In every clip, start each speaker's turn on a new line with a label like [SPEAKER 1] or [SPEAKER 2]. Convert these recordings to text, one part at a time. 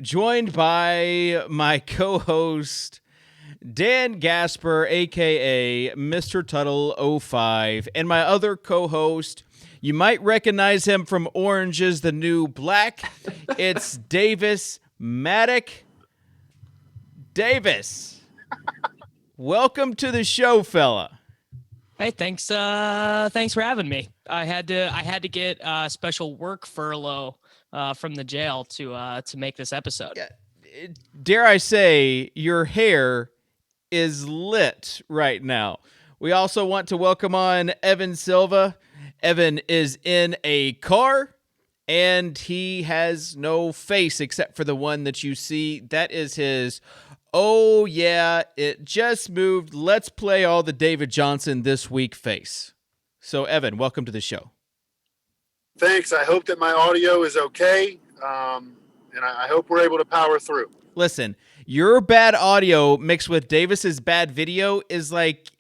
[SPEAKER 1] joined by my co-host, Dan Gaspar, a.k.a. Mr. Tuttle 05, and my other co-host, you might recognize him from Orange is the New Black. It's Davis Mattek. Davis, welcome to the show, fella.
[SPEAKER 2] Hey, thanks for having me. I had to get special work furlough from the jail to make this episode.
[SPEAKER 1] Yeah, dare I say, your hair is lit right now. We also want to welcome on Evan Silva. Evan is in a car, and he has no face except for the one that you see. That is his, oh yeah, it just moved. Let's play all the David Johnson this week face. So, Evan, welcome to the show.
[SPEAKER 3] Thanks. I hope that my audio is okay, and I hope we're able to power through.
[SPEAKER 1] Listen, your bad audio mixed with Davis's bad video is like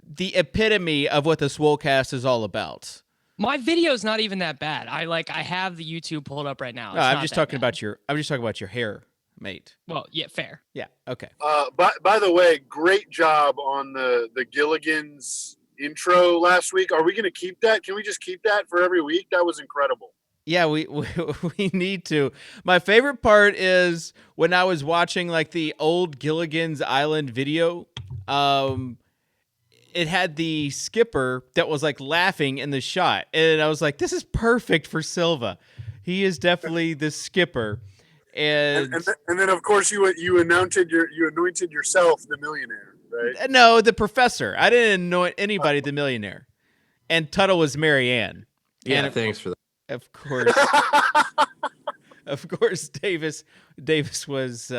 [SPEAKER 1] the epitome of what the Swolecast is all about.
[SPEAKER 2] My video's not even that bad. I have the YouTube pulled up right now.
[SPEAKER 1] No, I'm just talking about your hair, mate.
[SPEAKER 2] Well, yeah, fair.
[SPEAKER 1] Yeah, okay.
[SPEAKER 3] By the way, great job on the Gilligan's intro last week. Are we going to keep that? Can we just keep that for every week? That was incredible.
[SPEAKER 1] Yeah, we need to. My favorite part is when I was watching like the old Gilligan's Island video. It had the skipper that was like laughing in the shot, and I was like, "This is perfect for Silva. He is definitely the skipper." And
[SPEAKER 3] then of course you anointed yourself the millionaire, right?
[SPEAKER 1] No, the professor. I didn't anoint anybody the millionaire, and Tuttle was Mary Ann.
[SPEAKER 4] Yeah, thanks for that.
[SPEAKER 1] Of course, Davis was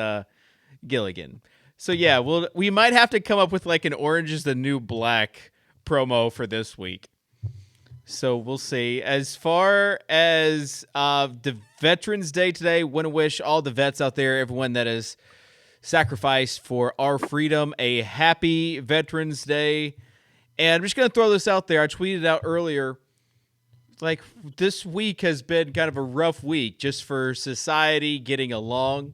[SPEAKER 1] Gilligan. So yeah, we might have to come up with like an Orange is the New Black promo for this week. So we'll see. As far as the Veterans Day today, want to wish all the vets out there, everyone that has sacrificed for our freedom, a happy Veterans Day. And I'm just going to throw this out there. I tweeted out earlier, like this week has been kind of a rough week just for society getting along.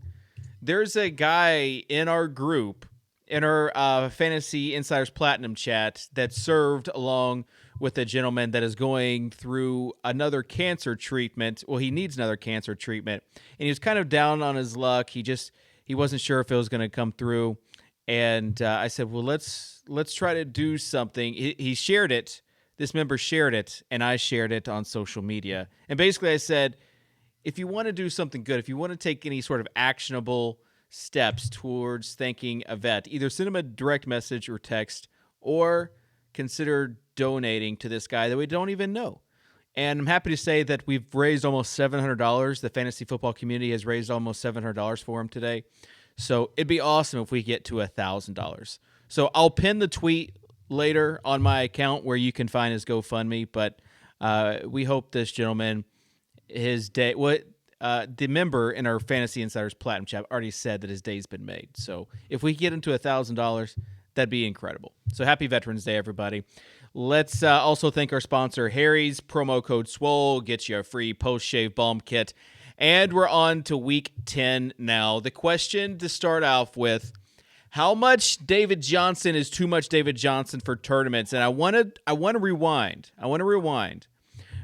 [SPEAKER 1] There's a guy in our group, in our Fantasy Insiders Platinum chat, that served along with a gentleman that is going through another cancer treatment. Well, he needs another cancer treatment, and he was kind of down on his luck. He wasn't sure if it was going to come through, and I said, well, let's try to do something. He shared it. This member shared it, and I shared it on social media. And basically I said, if you want to do something good, if you want to take any sort of actionable steps towards thanking a vet, either send him a direct message or text, or consider donating to this guy that we don't even know. And I'm happy to say that we've raised almost $700. The fantasy football community has raised almost $700 for him today. So it'd be awesome if we get to $1,000. So I'll pin the tweet later on my account where you can find his GoFundMe, but we hope this gentleman, his day, the member in our Fantasy Insiders Platinum chat already said that his day's been made. So if we get him to $1,000, that'd be incredible. So happy Veterans Day, everybody. Let's also thank our sponsor, Harry's. Promo code SWOLE gets you a free post-shave balm kit. And we're on to week 10 now. The question to start off with, how much David Johnson is too much David Johnson for tournaments? And I want to rewind.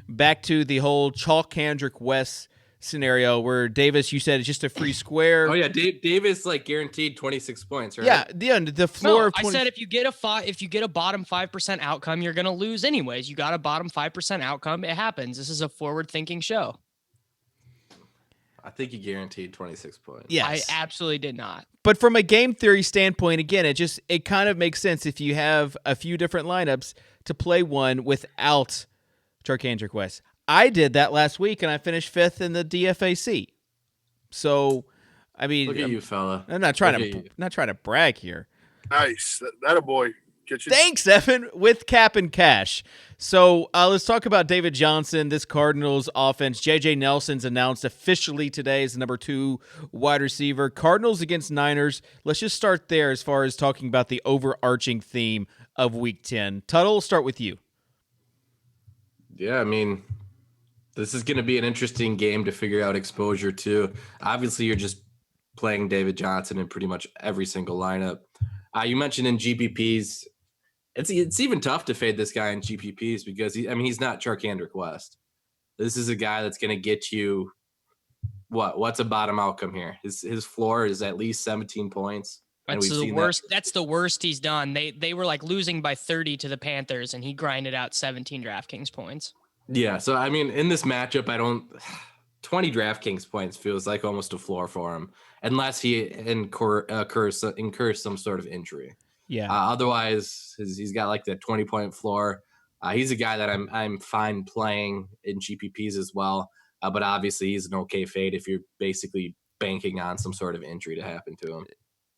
[SPEAKER 1] Back to the whole Chalk-Handrick West scenario where Davis, you said it's just a free square.
[SPEAKER 4] Oh yeah, Davis like guaranteed 26 points, right?
[SPEAKER 1] Yeah, the floor
[SPEAKER 2] no,
[SPEAKER 1] of 20.
[SPEAKER 2] I said if you get a bottom 5% outcome, you're gonna lose anyways. You got a bottom 5% outcome. It happens. This is a forward-thinking show.
[SPEAKER 4] I think you guaranteed 26 points.
[SPEAKER 1] Yes.
[SPEAKER 2] I absolutely did not.
[SPEAKER 1] But from a game theory standpoint, again, it kind of makes sense if you have a few different lineups to play one without Chalk-Handrick West. I did that last week, and I finished 5th in the DFAC. So, I mean,
[SPEAKER 4] look at you, fella.
[SPEAKER 1] I'm not trying to brag here.
[SPEAKER 3] Nice, that a boy.
[SPEAKER 1] Thanks, Evan, with cap and cash. So let's talk about David Johnson, this Cardinals offense. J.J. Nelson's announced officially today as the number 2 wide receiver. Cardinals against Niners. Let's just start there as far as talking about the overarching theme of Week 10. Tuttle, we'll start with you.
[SPEAKER 4] Yeah, I mean, this is going to be an interesting game to figure out exposure to. Obviously, you're just playing David Johnson in pretty much every single lineup. You mentioned in GPPs, it's even tough to fade this guy in GPPs because he's not Charkandrick West. This is a guy that's going to get you what's a bottom outcome here? His floor is at least 17 points.
[SPEAKER 2] That's the worst. That's the worst he's done. They were like losing by 30 to the Panthers, and he grinded out 17 DraftKings points.
[SPEAKER 4] Yeah, so I mean, in this matchup, 20 DraftKings points feels like almost a floor for him, unless he incurs some sort of injury.
[SPEAKER 1] Yeah.
[SPEAKER 4] Otherwise, he's got like the 20-point floor. He's a guy that I'm fine playing in GPPs as well. But obviously, he's an okay fade if you're basically banking on some sort of injury to happen to him.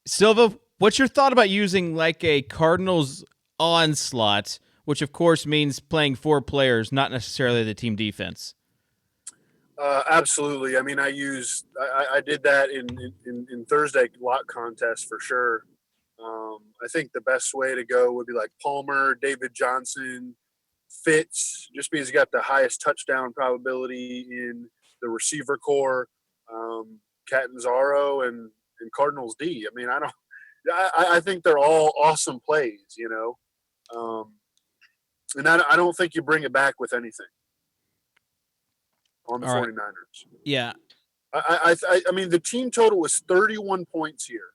[SPEAKER 1] Silva, what's your thought about using like a Cardinals onslaught, which of course means playing 4 players, not necessarily the team defense?
[SPEAKER 3] Absolutely. I mean, I did that in Thursday lot contest for sure. I think the best way to go would be like Palmer, David Johnson, Fitz, just because he got the highest touchdown probability in the receiver core, Catanzaro and Cardinals D. I mean, I think they're all awesome plays, you know, and I don't think you bring it back with anything on the
[SPEAKER 1] all
[SPEAKER 3] 49ers.
[SPEAKER 1] Right. Yeah.
[SPEAKER 3] I mean, the team total was 31 points here,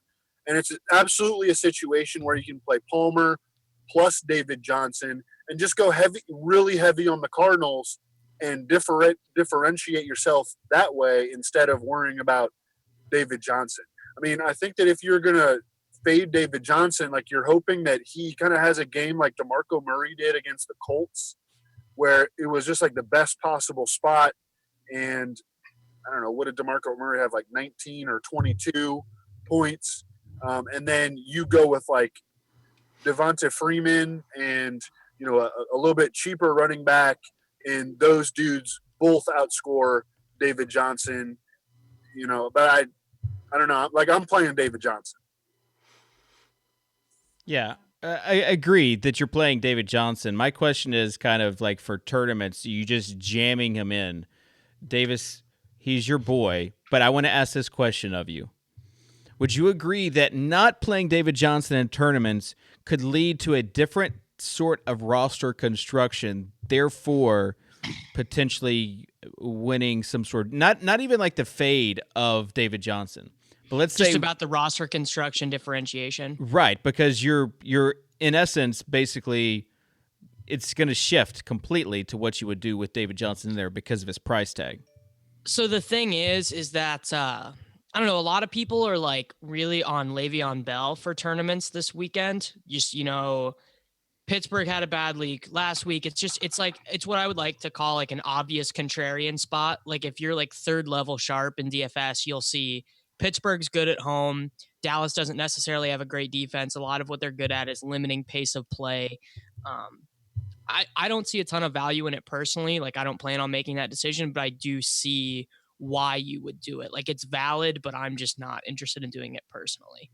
[SPEAKER 3] and it's absolutely a situation where you can play Palmer plus David Johnson and just go really heavy on the Cardinals and differentiate yourself that way instead of worrying about David Johnson. I mean, I think that if you're going to fade David Johnson, like you're hoping that he kind of has a game like DeMarco Murray did against the Colts, where it was just like the best possible spot. And I don't know, what did DeMarco Murray have, like 19 or 22 points? And then you go with like Devonta Freeman and, you know, a little bit cheaper running back, and those dudes both outscore David Johnson, you know, but I don't know. Like, I'm playing David Johnson.
[SPEAKER 1] Yeah, I agree that you're playing David Johnson. My question is kind of like for tournaments, you just jamming him in. Davis, he's your boy, but I want to ask this question of you. Would you agree that not playing David Johnson in tournaments could lead to a different sort of roster construction, therefore potentially winning some sort, not even like the fade of David Johnson, but let's say
[SPEAKER 2] just about the roster construction differentiation,
[SPEAKER 1] right? Because you're in essence basically it's going to shift completely to what you would do with David Johnson in there because of his price tag.
[SPEAKER 2] So the thing is that I don't know, a lot of people are like really on Le'Veon Bell for tournaments this weekend. Just, you know, Pittsburgh had a bad league last week. It's what I would like to call like an obvious contrarian spot. Like if you're like third level sharp in DFS, you'll see Pittsburgh's good at home. Dallas doesn't necessarily have a great defense. A lot of what they're good at is limiting pace of play. I don't see a ton of value in it personally. Like I don't plan on making that decision, but I do see why you would do it. Like it's valid, but I'm just not interested in doing it personally.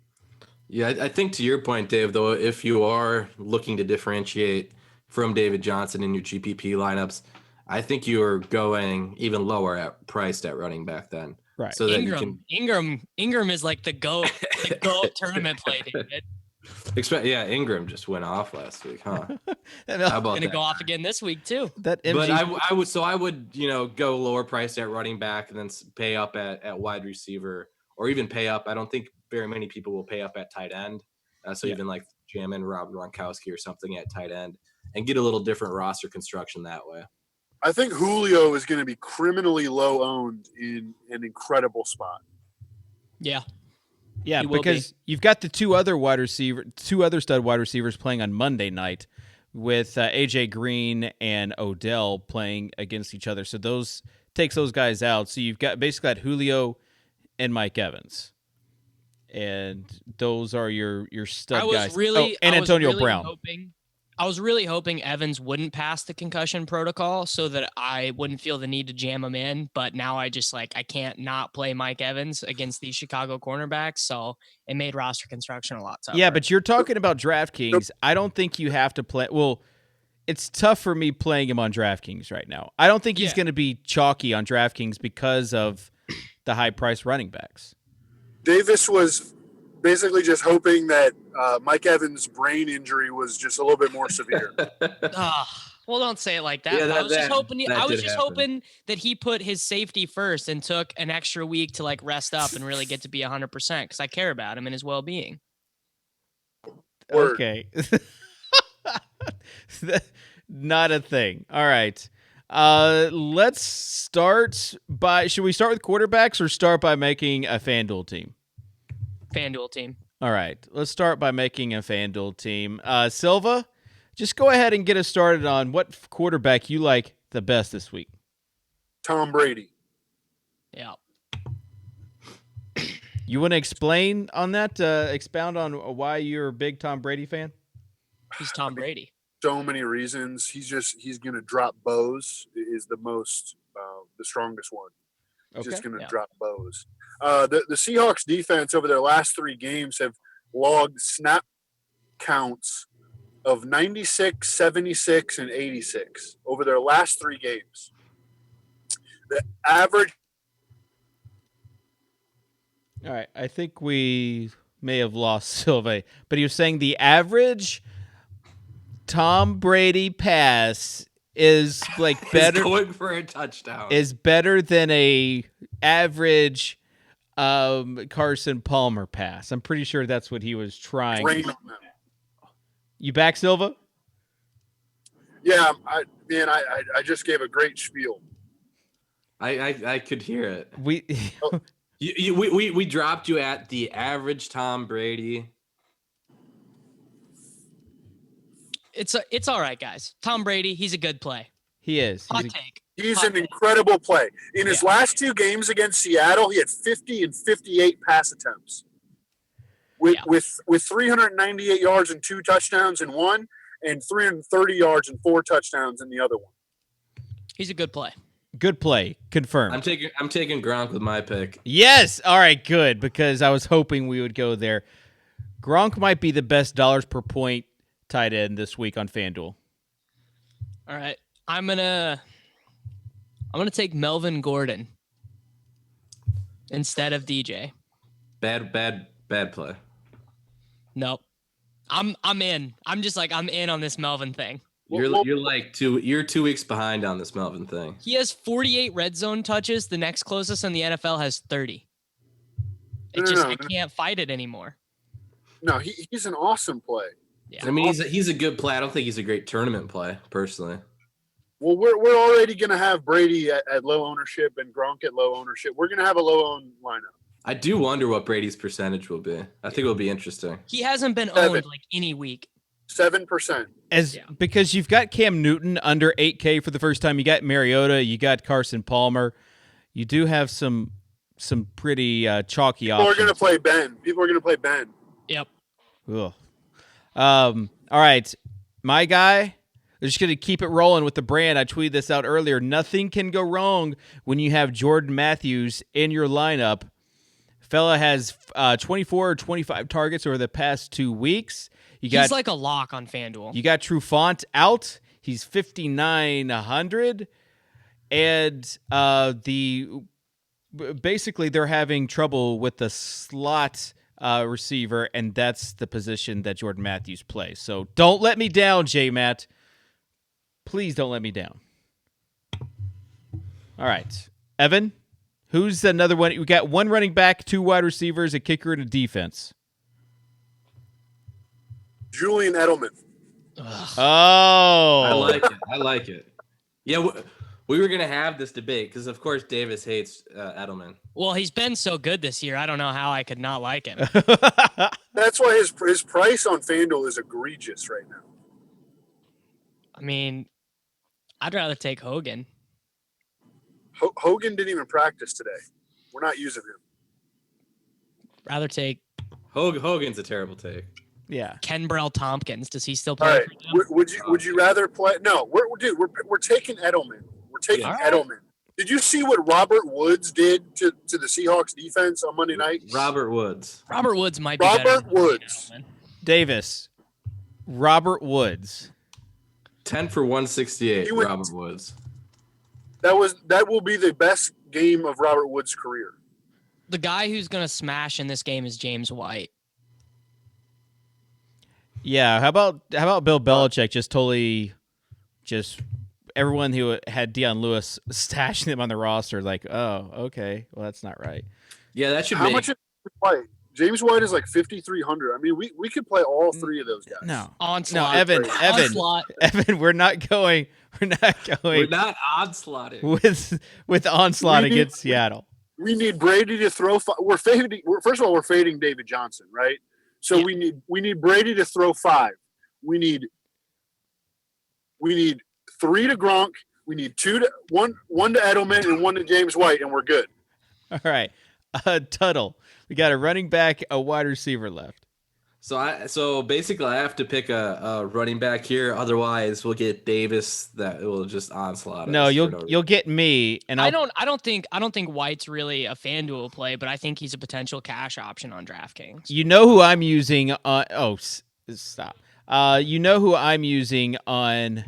[SPEAKER 4] Yeah, I think to your point, Dave, though, if you are looking to differentiate from David Johnson in your GPP lineups, I think you are going even lower priced at running back then.
[SPEAKER 1] Right.
[SPEAKER 4] So that
[SPEAKER 2] Ingram is like the GOAT tournament play, David.
[SPEAKER 4] Ingram just went off last week, huh?
[SPEAKER 1] How
[SPEAKER 2] about gonna go off again this week too?
[SPEAKER 4] But I would go lower priced at running back and then pay up at wide receiver, or even pay up. I don't think very many people will pay up at tight end. Even like jam in Rob Gronkowski or something at tight end and get a little different roster construction that way.
[SPEAKER 3] I think Julio is going to be criminally low owned in an incredible spot.
[SPEAKER 2] Yeah.
[SPEAKER 1] Yeah, because you've got the two other stud wide receivers playing on Monday night with AJ Green and Odell playing against each other. So those takes those guys out. So you've got basically got Julio and Mike Evans. And those are your stud guys. And Antonio Brown.
[SPEAKER 2] I was really hoping Evans wouldn't pass the concussion protocol so that I wouldn't feel the need to jam him in. But now I can't not play Mike Evans against these Chicago cornerbacks. So it made roster construction a lot tougher.
[SPEAKER 1] Yeah, but you're talking about DraftKings. I don't think you have to play. Well, it's tough for me playing him on DraftKings right now. I don't think he's going to be chalky on DraftKings because of the high price running backs.
[SPEAKER 3] Davis was basically just hoping that Mike Evans' brain injury was just a little bit more severe.
[SPEAKER 2] Well, don't say it like that.
[SPEAKER 4] Yeah,
[SPEAKER 2] I was just hoping.
[SPEAKER 4] that
[SPEAKER 2] I was
[SPEAKER 4] did
[SPEAKER 2] just
[SPEAKER 4] happen.
[SPEAKER 2] hoping that he put his safety first and took an extra week to like rest up and really get to be 100% because I care about him and his well-being.
[SPEAKER 3] Word.
[SPEAKER 1] Okay. Not a thing. All right. Let's start by. Should we start with quarterbacks or start by making a FanDuel team?
[SPEAKER 2] FanDuel team.
[SPEAKER 1] All right. Let's start by making a FanDuel team. Silva, just go ahead and get us started on what quarterback you like the best this week.
[SPEAKER 3] Tom Brady.
[SPEAKER 2] Yeah.
[SPEAKER 1] You want to explain on that? Expound on why you're a big Tom Brady fan?
[SPEAKER 2] He's Tom Brady.
[SPEAKER 3] So many reasons. He's going to drop bows is the strongest one. He's just going to drop bows. The Seahawks defense over their last 3 games have logged snap counts of 96, 76, and 86 over their last 3 games. The average.
[SPEAKER 1] All right. I think we may have lost Silva, but he was saying the average Tom Brady pass is like better.
[SPEAKER 4] Going for a touchdown
[SPEAKER 1] is better than a average Carson Palmer pass. I'm pretty sure that's what he was trying. You back, Silva?
[SPEAKER 3] Yeah, I just gave a great spiel.
[SPEAKER 4] I could hear it.
[SPEAKER 1] We
[SPEAKER 4] we dropped you at the average Tom Brady.
[SPEAKER 2] It's all right, guys. Tom Brady, he's a good play.
[SPEAKER 1] He is.
[SPEAKER 2] Hot take.
[SPEAKER 3] He's an incredible play. In his last 2 games against Seattle, he had 50 and 58 pass attempts. With 398 yards and 2 touchdowns in one, and 330 yards and 4 touchdowns in the other one.
[SPEAKER 2] He's a good play.
[SPEAKER 1] Good play. Confirmed.
[SPEAKER 4] I'm taking Gronk with my pick.
[SPEAKER 1] Yes. All right, good, because I was hoping we would go there. Gronk might be the best dollars per point tight end this week on FanDuel.
[SPEAKER 2] All right. I'm gonna take Melvin Gordon instead of DJ.
[SPEAKER 4] Bad play.
[SPEAKER 2] Nope. I'm in. I'm in on this Melvin thing.
[SPEAKER 4] You're 2 weeks behind on this Melvin thing.
[SPEAKER 2] He has 48 red zone touches. The next closest in the NFL has 30. I can't fight it anymore.
[SPEAKER 3] No, he's an awesome play.
[SPEAKER 2] Yeah.
[SPEAKER 4] I mean, he's a good play. I don't think he's a great tournament play, personally.
[SPEAKER 3] Well, we're already going to have Brady at low ownership and Gronk at low ownership. We're going to have a low-owned lineup.
[SPEAKER 4] I do wonder what Brady's percentage will be. I think it'll be interesting.
[SPEAKER 2] He hasn't been owned like any week.
[SPEAKER 3] 7%.
[SPEAKER 1] Because you've got Cam Newton under 8K for the first time. You got Mariota. You got Carson Palmer. You do have some pretty chalky options.
[SPEAKER 3] People are going to play Ben.
[SPEAKER 2] Yep.
[SPEAKER 1] Ugh. All right. My guy, I'm just going to keep it rolling with the brand. I tweeted this out earlier. Nothing can go wrong when you have Jordan Matthews in your lineup. Fella has 24 or 25 targets over the past 2 weeks.
[SPEAKER 2] He's like a lock on FanDuel.
[SPEAKER 1] You got Trufant out. He's 5,900. And basically they're having trouble with the slot receiver, and that's the position that Jordan Matthews plays. So don't let me down, J-Matt. Please don't let me down. All right. Evan, who's another one? We got 1 running back, 2 wide receivers, a kicker, and a defense.
[SPEAKER 3] Julian Edelman.
[SPEAKER 1] Oh.
[SPEAKER 4] I like it. Yeah, we were going to have this debate because, of course, Davis hates Edelman.
[SPEAKER 2] Well, he's been so good this year. I don't know how I could not like him.
[SPEAKER 3] That's why his price on FanDuel is egregious right now.
[SPEAKER 2] I mean, I'd rather take Hogan.
[SPEAKER 3] Hogan didn't even practice today. We're not using him.
[SPEAKER 2] Rather take
[SPEAKER 4] Hogan's a terrible take.
[SPEAKER 1] Yeah.
[SPEAKER 2] Kenbrell Tompkins. Does he still play?
[SPEAKER 3] All right. Would you rather play? No, we're taking Edelman. We're taking Edelman. Did you see what Robert Woods did to the Seahawks defense on Monday night?
[SPEAKER 4] Robert Woods
[SPEAKER 2] might be
[SPEAKER 3] Robert Woods.
[SPEAKER 1] Davis. Robert Woods.
[SPEAKER 4] 10 for 168. Robert Woods.
[SPEAKER 3] That will be the best game of Robert Woods' career.
[SPEAKER 2] the guy who's going to smash in this game is James White.
[SPEAKER 1] Yeah, how about Bill Belichick just everyone who had Deion Lewis stashing them on the roster like, oh, okay, well that's not right.
[SPEAKER 4] Yeah, that should
[SPEAKER 3] How
[SPEAKER 4] make
[SPEAKER 3] much is White? James White is like 5,300. I mean, we could play all three of those guys.
[SPEAKER 1] No,
[SPEAKER 2] Onslaught.
[SPEAKER 1] Evan,
[SPEAKER 2] Onslaught.
[SPEAKER 1] we're not going
[SPEAKER 4] we're not onslaughting
[SPEAKER 1] with onslaught against Seattle.
[SPEAKER 3] We need Brady to throw. First of all, we're fading David Johnson, right? So
[SPEAKER 2] Yeah.
[SPEAKER 3] we need Brady to throw 5. We need 3 to Gronk. We need 1 to Edelman and 1 to James White, and we're good.
[SPEAKER 1] All right, Tuttle. We got a running back, a wide receiver left.
[SPEAKER 4] So basically, I have to pick a running back here. Otherwise, we'll get Davis that will just onslaught.
[SPEAKER 1] No,
[SPEAKER 4] us
[SPEAKER 1] you'll get me, and
[SPEAKER 2] I don't think White's really a FanDuel play, but I think he's a potential cash option on DraftKings.
[SPEAKER 1] You know who I'm using on? Oh, stop. You know who I'm using on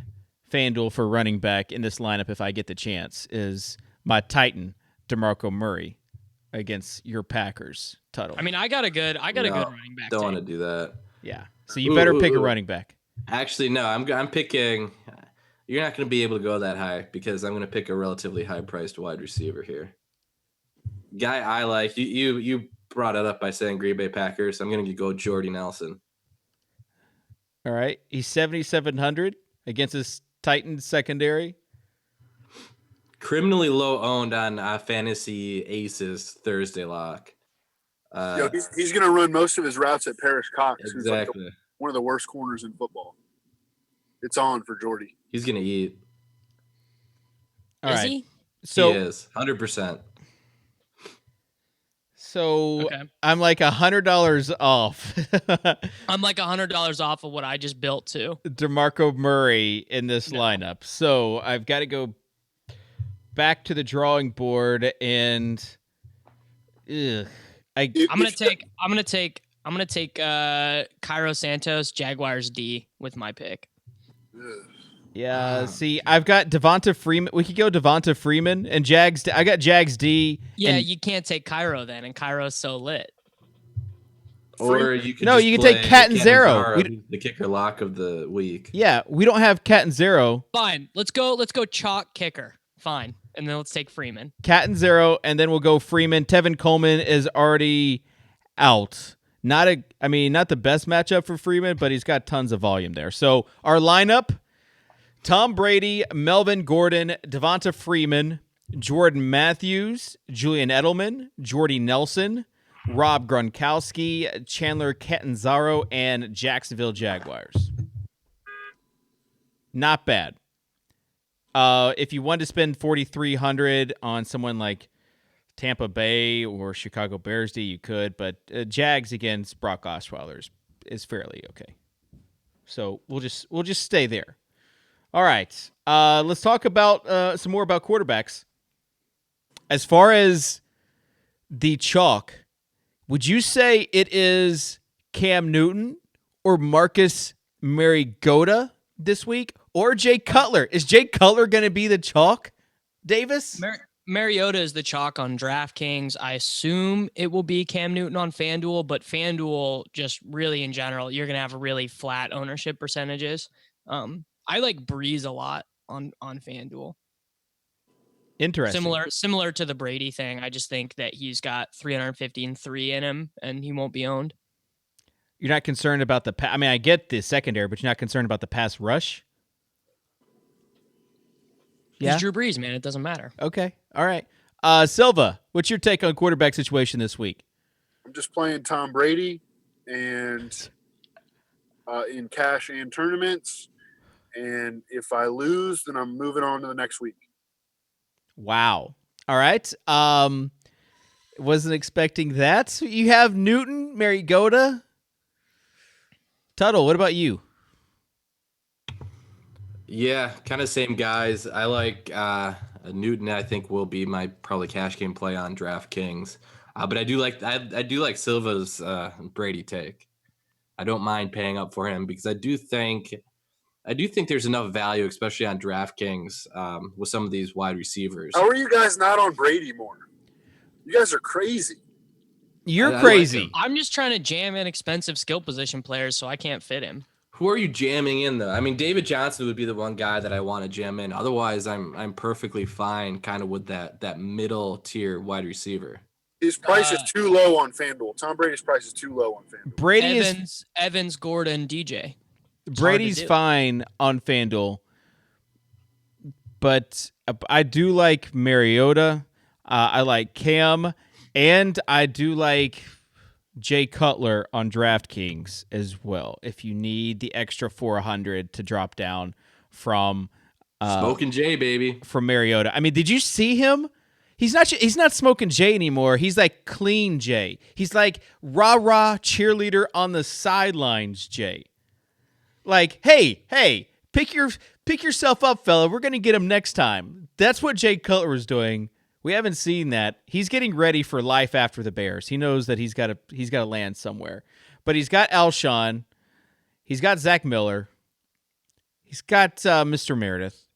[SPEAKER 1] FanDuel for running back in this lineup if I get the chance is my Titan, DeMarco Murray, against your Packers, Tuttle.
[SPEAKER 2] I mean, I got a good running back.
[SPEAKER 4] Don't want to do that.
[SPEAKER 1] Yeah. So you better pick a running back.
[SPEAKER 4] Actually, no. I'm picking. You're not going to be able to go that high because I'm going to pick a relatively high-priced wide receiver here. Guy I like. You brought it up by saying Green Bay Packers. I'm going to go Jordy Nelson.
[SPEAKER 1] All right. He's 7,700 against his Titans secondary.
[SPEAKER 4] Criminally low owned on Fantasy Aces Thursday lock.
[SPEAKER 3] He's going to run most of his routes at Parrish Cox,
[SPEAKER 4] Exactly.
[SPEAKER 3] who's like one of the worst corners in football. It's on for Jordy.
[SPEAKER 4] He's going to eat.
[SPEAKER 1] All
[SPEAKER 2] Is
[SPEAKER 1] right.
[SPEAKER 2] he?
[SPEAKER 1] So
[SPEAKER 4] he is 100%.
[SPEAKER 1] So
[SPEAKER 2] Okay.
[SPEAKER 1] I'm like $100 off.
[SPEAKER 2] I'm like $100 off of what I just built to.
[SPEAKER 1] DeMarco Murray in this lineup. So I've got to go back to the drawing board and I'm
[SPEAKER 2] gonna take Cairo Santos, Jaguars D with my pick.
[SPEAKER 1] see, I've got Devonta Freeman. We could go Devonta Freeman and Jags. I got Jags D.
[SPEAKER 2] Yeah,
[SPEAKER 1] and
[SPEAKER 2] you can't take Cairo then, and Cairo's so lit.
[SPEAKER 4] Or you can
[SPEAKER 1] you can take Catanzaro.
[SPEAKER 4] The kicker lock of the week.
[SPEAKER 1] Yeah, we don't have Catanzaro.
[SPEAKER 2] Fine, let's go chalk kicker. Fine, and then let's take Freeman.
[SPEAKER 1] Catanzaro, and then we'll go Freeman. Tevin Coleman is already out. Not the best matchup for Freeman, but he's got tons of volume there. So our lineup: Tom Brady, Melvin Gordon, Devonta Freeman, Jordan Matthews, Julian Edelman, Jordy Nelson, Rob Gronkowski, Chandler Catanzaro, and Jacksonville Jaguars. Not bad. If you want to spend $4,300 on someone like Tampa Bay or Chicago Bears D, you could, but Jags against Brock Osweiler is fairly okay. So we'll just stay there. All right. Let's talk about some more about quarterbacks. As far as the chalk, would you say it is Cam Newton or Marcus Mariota this week, or Jay Cutler? Is Jay Cutler going to be the chalk, Davis?
[SPEAKER 2] Mariota is the chalk on DraftKings. I assume it will be Cam Newton on FanDuel, but FanDuel just really in general, you're going to have a really flat ownership percentages. I like Breeze a lot on FanDuel.
[SPEAKER 1] Interesting.
[SPEAKER 2] Similar to the Brady thing. I just think that he's got 353 in him and he won't be owned.
[SPEAKER 1] You're not concerned about the I mean, I get the secondary, but you're not concerned about the pass rush?
[SPEAKER 2] He's Drew Brees, man. It doesn't matter.
[SPEAKER 1] Okay. All right. Silva, what's your take on quarterback situation this week?
[SPEAKER 3] I'm just playing Tom Brady and in cash and tournaments. And if I lose, then I'm moving on to the next week.
[SPEAKER 1] Wow. All right. Wasn't expecting that. You have Newton, Mariota. Tuttle, what about you?
[SPEAKER 4] Yeah, kind of same guys. I like Newton. I think will be my probably cash game play on DraftKings. But I do like Silva's Brady take. I don't mind paying up for him because I do think there's enough value, especially on DraftKings, with some of these wide receivers.
[SPEAKER 3] How are you guys not on Brady more? You guys are crazy.
[SPEAKER 1] You're
[SPEAKER 4] I like
[SPEAKER 1] crazy.
[SPEAKER 4] him.
[SPEAKER 2] I'm just trying to jam in expensive skill position players, so I can't fit him.
[SPEAKER 4] Who are you jamming in though? I mean, David Johnson would be the one guy that I want to jam in. Otherwise, I'm perfectly fine kind of with that middle tier wide receiver.
[SPEAKER 3] His price is too low on FanDuel. Tom Brady's price is too low on FanDuel.
[SPEAKER 2] Evans, Gordon, DJ.
[SPEAKER 1] Brady's fine on FanDuel, but I do like Mariota. I like Cam, and I do like Jay Cutler on DraftKings as well. If you need the extra 400 to drop down from
[SPEAKER 4] Smoking Jay, baby,
[SPEAKER 1] from Mariota. I mean, did you see him? He's not smoking Jay anymore. He's like clean Jay. He's like rah cheerleader on the sidelines Jay. Like, hey, pick yourself up, fella. We're gonna get him next time. That's what Jay Cutler was doing. We haven't seen that. He's getting ready for life after the Bears. He knows that he's got to land somewhere. But he's got Alshon. He's got Zach Miller. He's got Mr. Meredith.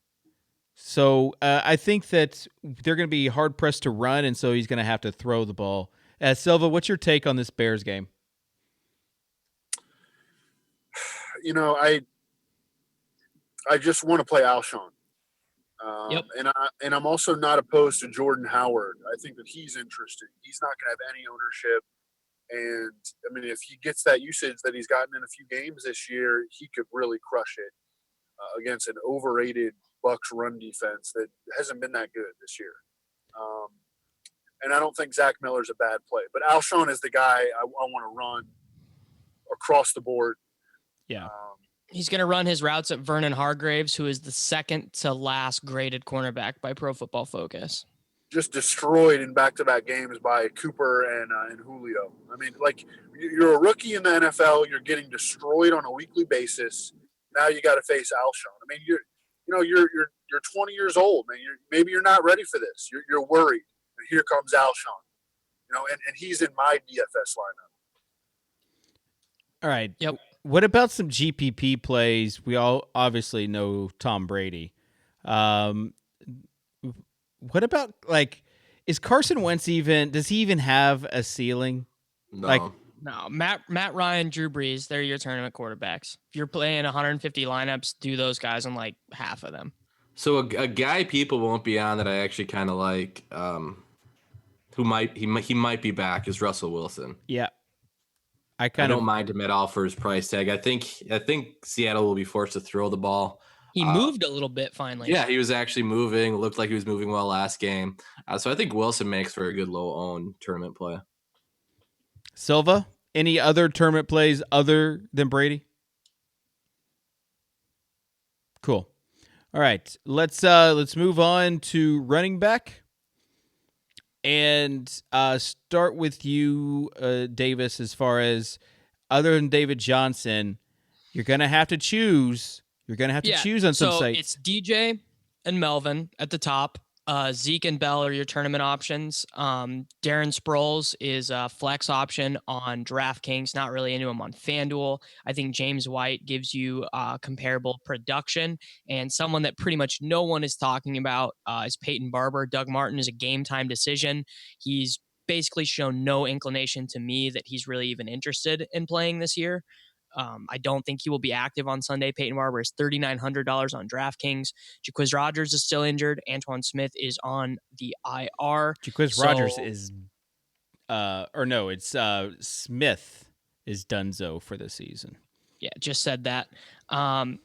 [SPEAKER 1] So I think that they're going to be hard pressed to run, and so he's going to have to throw the ball. Silva, what's your take on this Bears game?
[SPEAKER 3] You know, I just want to play Alshon.
[SPEAKER 2] Yep.
[SPEAKER 3] And I'm also not opposed to Jordan Howard. I think that he's interesting. He's not going to have any ownership. And, I mean, if he gets that usage that he's gotten in a few games this year, he could really crush it against an overrated Bucs run defense that hasn't been that good this year. And I don't think Zach Miller's a bad play. But Alshon is the guy I want to run across the board.
[SPEAKER 1] Yeah.
[SPEAKER 2] He's going to run his routes at Vernon Hargraves, who is the second to last graded cornerback by Pro Football Focus.
[SPEAKER 3] Just destroyed in back-to-back games by Cooper and Julio. I mean, like, you're a rookie in the NFL. You're getting destroyed on a weekly basis. Now you got to face Alshon. I mean, you're 20 years old, man. Maybe you're not ready for this. You're worried. And here comes Alshon. You know, and he's in my DFS lineup.
[SPEAKER 1] All right.
[SPEAKER 2] Yep.
[SPEAKER 1] What about some GPP plays? We all obviously know Tom Brady. What about, like, is Carson Wentz does he even have a ceiling?
[SPEAKER 4] no.
[SPEAKER 2] No, Matt Ryan, Drew Brees, they're your tournament quarterbacks. If you're playing 150 lineups, do those guys on like half of them.
[SPEAKER 4] So a guy people won't be on that I actually kind of like, who he might be back is Russell Wilson.
[SPEAKER 1] Yeah. I
[SPEAKER 4] don't mind him at all for his price tag. I think Seattle will be forced to throw the ball.
[SPEAKER 2] He moved a little bit finally.
[SPEAKER 4] Yeah, he was actually moving. It looked like he was moving well last game. So I think Wilson makes for a good low-owned tournament play.
[SPEAKER 1] Silva, any other tournament plays other than Brady? Cool. All right, let's move on to running back, and start with you, Davis. As far as other than David Johnson, you're gonna have to choose. You're gonna have to choose on some sites.
[SPEAKER 2] It's DJ and Melvin at the top. Zeke and Bell are your tournament options. Darren Sproles is a flex option on DraftKings. Not really into him on FanDuel. I think James White gives you comparable production, and someone that pretty much no one is talking about is Peyton Barber. Doug Martin is a game time decision. He's basically shown no inclination to me that he's really even interested in playing this year. I don't think he will be active on Sunday. Peyton Barber is $3,900 on DraftKings. Jaquiz Rogers is still injured. Antoine Smith is on the IR.
[SPEAKER 1] Jaquiz Rogers is, Smith is donezo for the season.
[SPEAKER 2] Yeah, just said that.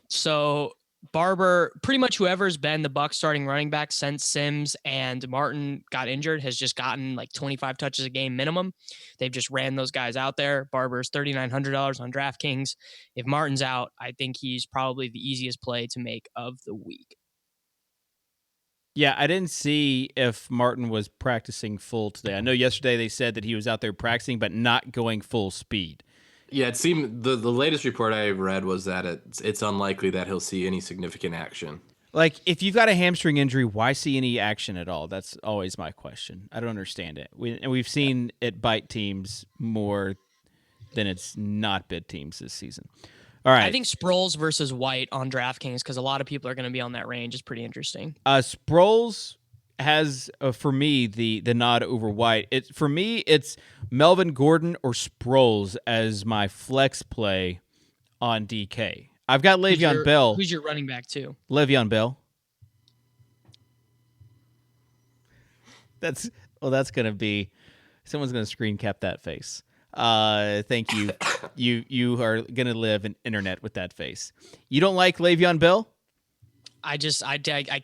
[SPEAKER 2] So Barber, pretty much whoever's been the Bucs starting running back since Sims and Martin got injured has just gotten like 25 touches a game minimum. They've just ran those guys out there. Barber's $3,900 on DraftKings. If Martin's out, I think he's probably the easiest play to make of the week.
[SPEAKER 1] Yeah, I didn't see if Martin was practicing full today. I know yesterday they said that he was out there practicing, but not going full speed.
[SPEAKER 4] Yeah, it seemed the latest report I read was that it's unlikely that he'll see any significant action.
[SPEAKER 1] Like, if you've got a hamstring injury, why see any action at all? That's always my question. I don't understand it. We've seen it bite teams more than it's not bit teams this season. All right.
[SPEAKER 2] I think Sproles versus White on DraftKings, because a lot of people are going to be on that range, is pretty interesting.
[SPEAKER 1] Sproles has for me the nod over White. For me, it's Melvin Gordon or Sproles as my flex play on DK. I've got Le'Veon Bell.
[SPEAKER 2] Who's your running back too?
[SPEAKER 1] Le'Veon Bell. That's gonna be someone's gonna screen cap that face. Thank you. You are gonna live in internet with that face. You don't like Le'Veon Bell?
[SPEAKER 2] I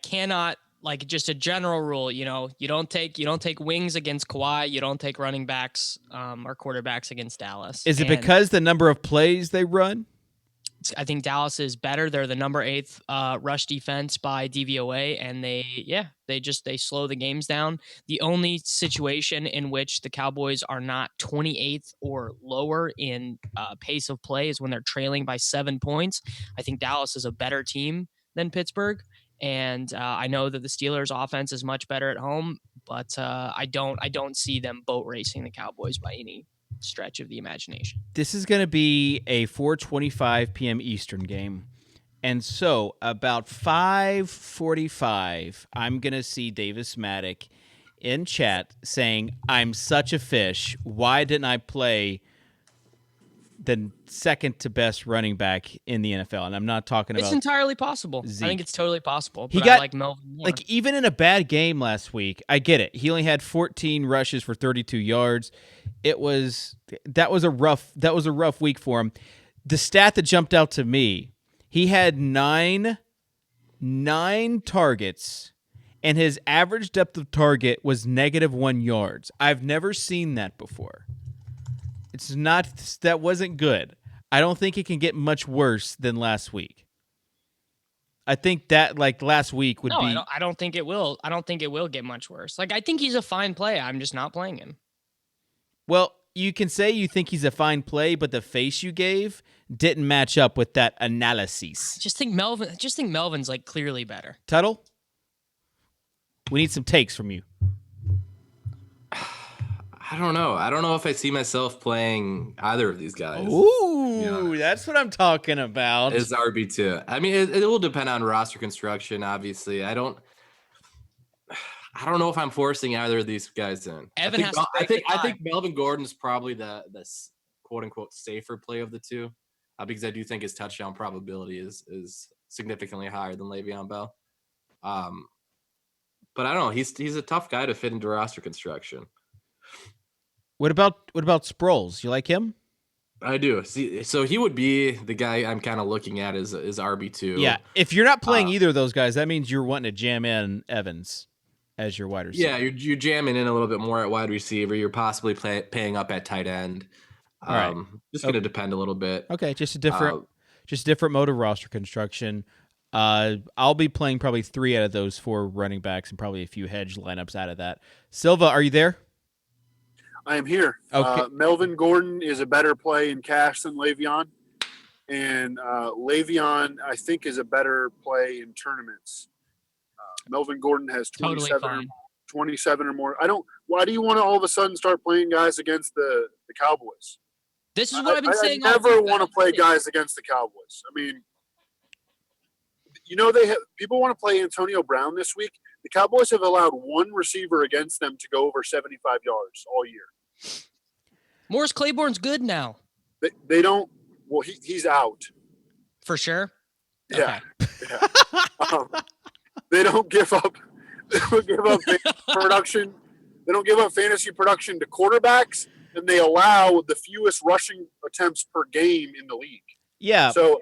[SPEAKER 2] cannot, like, just a general rule, you don't take wings against Kawhi, you don't take running backs or quarterbacks against Dallas.
[SPEAKER 1] Is it because the number of plays they run?
[SPEAKER 2] I think Dallas is better. They're the number 8th rush defense by DVOA, and they slow the games down. The only situation in which the Cowboys are not 28th or lower in pace of play is when they're trailing by 7 points. I think Dallas is a better team than Pittsburgh, and I know that the Steelers' offense is much better at home, but I don't see them boat racing the Cowboys by any stretch of the imagination.
[SPEAKER 1] This is going to be a 4:25 p.m. Eastern game. And so about 5:45, I'm going to see Davis Mattek in chat saying, "I'm such a fish. Why didn't I play the second to best running back in the NFL?" And I'm not talking about.
[SPEAKER 2] It's entirely possible.
[SPEAKER 1] Zeke.
[SPEAKER 2] I think it's totally possible.
[SPEAKER 1] He
[SPEAKER 2] But
[SPEAKER 1] got
[SPEAKER 2] I like Melvin more.
[SPEAKER 1] like even in a bad game last week. I get it. He only had 14 rushes for 32 yards. That was a rough week for him. The stat that jumped out to me, he had nine targets, and his average depth of target was -1 yards. I've never seen that before. That wasn't good. I don't think it can get much worse than last week. I think that last week would be.
[SPEAKER 2] I don't think it will. I don't think it will get much worse. I think he's a fine play. I'm just not playing him.
[SPEAKER 1] Well, you can say you think he's a fine play, but the face you gave didn't match up with that analysis.
[SPEAKER 2] Just think Melvin's clearly better.
[SPEAKER 1] Tuttle, we need some takes from you.
[SPEAKER 4] I don't know. I don't know if I see myself playing either of these guys.
[SPEAKER 1] Ooh, that's what I'm talking about.
[SPEAKER 4] As RB2. I mean, it will depend on roster construction, obviously. I don't know if I'm forcing either of these guys in.
[SPEAKER 2] I
[SPEAKER 4] think Melvin Gordon is probably the quote unquote safer play of the two, because I do think his touchdown probability is significantly higher than Le'Veon Bell. But I don't know. He's a tough guy to fit into roster construction.
[SPEAKER 1] What about Sproles? You like him?
[SPEAKER 4] I do. See, so he would be the guy I'm kind of looking at as RB2.
[SPEAKER 1] Yeah. If you're not playing either of those guys, that means you're wanting to jam in Evans as your wide receiver.
[SPEAKER 4] Yeah, you're jamming in a little bit more at wide receiver. You're possibly paying up at tight end.
[SPEAKER 1] All right.
[SPEAKER 4] Just going to depend a little bit.
[SPEAKER 1] Okay, just a different mode of roster construction. I'll be playing probably 3 out of those 4 running backs and probably a few hedge lineups out of that. Silva, are you there?
[SPEAKER 3] I am here.
[SPEAKER 1] Okay.
[SPEAKER 3] Melvin Gordon is a better play in cash than Le'Veon. And Le'Veon, I think, is a better play in tournaments. Melvin Gordon has 27 or more. Why do you want to all of a sudden start playing guys against the Cowboys?
[SPEAKER 2] This is what I've been saying.
[SPEAKER 3] I never want to play guys against the Cowboys. I mean, people want to play Antonio Brown this week. The Cowboys have allowed one receiver against them to go over 75 yards all year.
[SPEAKER 2] Morris Claiborne's good now.
[SPEAKER 3] They don't. Well, he's out
[SPEAKER 2] for sure.
[SPEAKER 3] Yeah. Okay. Yeah. They don't give up. They don't give up production. They don't give up fantasy production to quarterbacks, and they allow the fewest rushing attempts per game in the league.
[SPEAKER 1] Yeah.
[SPEAKER 3] So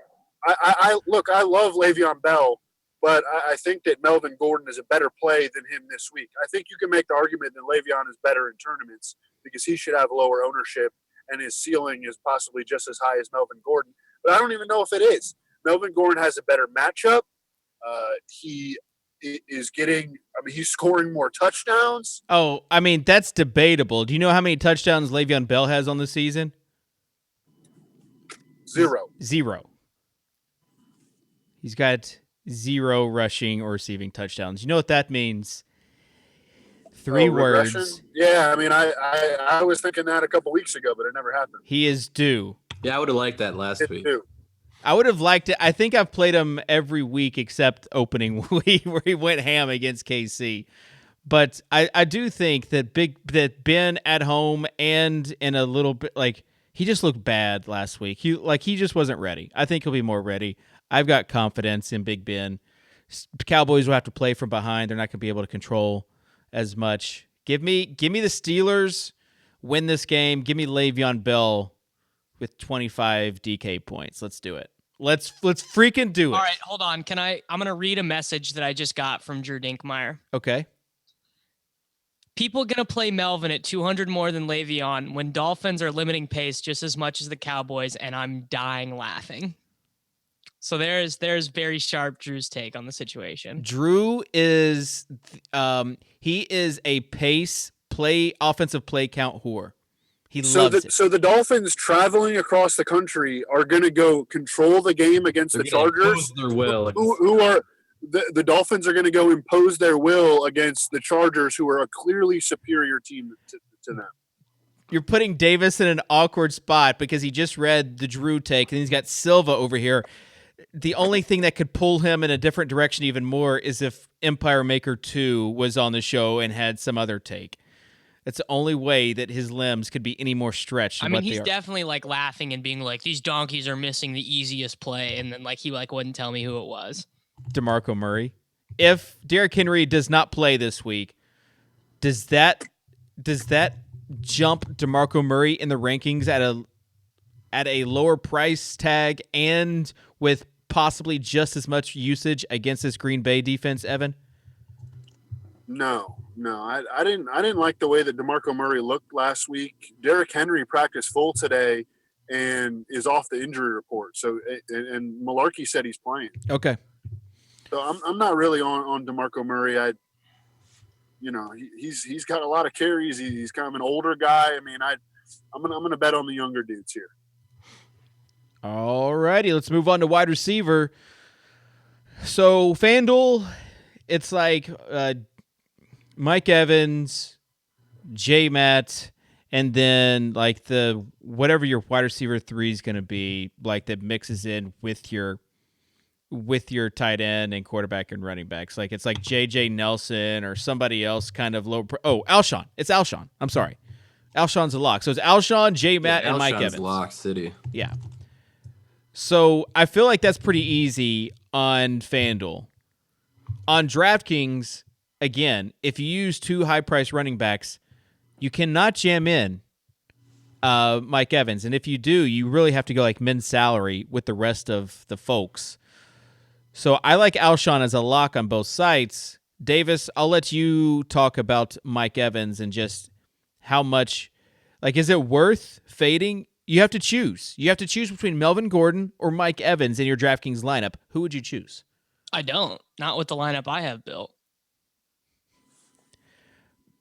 [SPEAKER 3] I love Le'Veon Bell, but I think that Melvin Gordon is a better play than him this week. I think you can make the argument that Le'Veon is better in tournaments because he should have lower ownership and his ceiling is possibly just as high as Melvin Gordon. But I don't even know if it is. Melvin Gordon has a better matchup. He is he's scoring more touchdowns.
[SPEAKER 1] Oh, I mean, that's debatable. Do you know how many touchdowns Le'Veon Bell has on the season?
[SPEAKER 3] 0.
[SPEAKER 1] He's got 0 rushing or receiving touchdowns. You know what that means? 3 words.
[SPEAKER 3] Regression? Yeah, I mean, I was thinking that a couple weeks ago, but it never happened.
[SPEAKER 1] He is due.
[SPEAKER 4] Yeah, I would have liked that last week.
[SPEAKER 3] Due.
[SPEAKER 1] I would have liked it. I think I've played him every week except opening week where he went ham against KC. But I do think that Ben at home and in a little bit he just looked bad last week. He just wasn't ready. I think he'll be more ready. I've got confidence in Big Ben. Cowboys will have to play from behind. They're not going to be able to control as much. Give me the Steelers win this game. Give me Le'Veon Bell with 25 DK points. Let's do it. Let's freaking do it.
[SPEAKER 2] All right, hold on. I'm going to read a message that I just got from Drew Dinkmeyer.
[SPEAKER 1] Okay.
[SPEAKER 2] People going to play Melvin at 200 more than Le'Veon when Dolphins are limiting pace just as much as the Cowboys, and I'm dying laughing. So there's very sharp Drew's take on the situation.
[SPEAKER 1] Drew is he is a offensive play count whore. He loves it.
[SPEAKER 3] So the Dolphins traveling across the country are going to go control the game against the Chargers.
[SPEAKER 4] Their will.
[SPEAKER 3] Who are the Dolphins are going to go impose their will against the Chargers, who are a clearly superior team to them.
[SPEAKER 1] You're putting Davis in an awkward spot because he just read the Drew take and he's got Silva over here. The only thing that could pull him in a different direction even more is if Empire Maker 2 was on the show and had some other take. That's the only way that his limbs could be any more stretched.
[SPEAKER 2] I mean, he's definitely laughing and being like, these donkeys are missing the easiest play. And then he wouldn't tell me who it was.
[SPEAKER 1] DeMarco Murray. If Derrick Henry does not play this week, does that jump DeMarco Murray in the rankings at a lower price tag and with possibly just as much usage against this Green Bay defense, Evan?
[SPEAKER 3] No, I didn't like the way that DeMarco Murray looked last week. Derrick Henry practiced full today and is off the injury report. So, and Malarkey said he's playing.
[SPEAKER 1] Okay.
[SPEAKER 3] So I'm not really on DeMarco Murray. He's got a lot of carries. He's kind of an older guy. I mean, I'm gonna bet on the younger dudes here.
[SPEAKER 1] All righty, let's move on to wide receiver. So FanDuel, it's Mike Evans, J-Matt, and then the whatever your wide receiver 3 is going to be, that mixes in with your tight end and quarterback and running backs. It's J.J. Nelson or somebody else kind of low. Alshon. It's Alshon. I'm sorry. Alshon's a lock. So it's Alshon, J-Matt, and Mike Evans.
[SPEAKER 4] Lock city.
[SPEAKER 1] Yeah. So I feel like that's pretty easy on FanDuel. On DraftKings, again, if you use 2 high-priced running backs, you cannot jam in Mike Evans. And if you do, you really have to go men's salary with the rest of the folks. So I like Alshon as a lock on both sites. Davis, I'll let you talk about Mike Evans and just how much, is it worth fading? You have to choose. You have to choose between Melvin Gordon or Mike Evans in your DraftKings lineup. Who would you choose?
[SPEAKER 2] I don't. Not with the lineup I have built.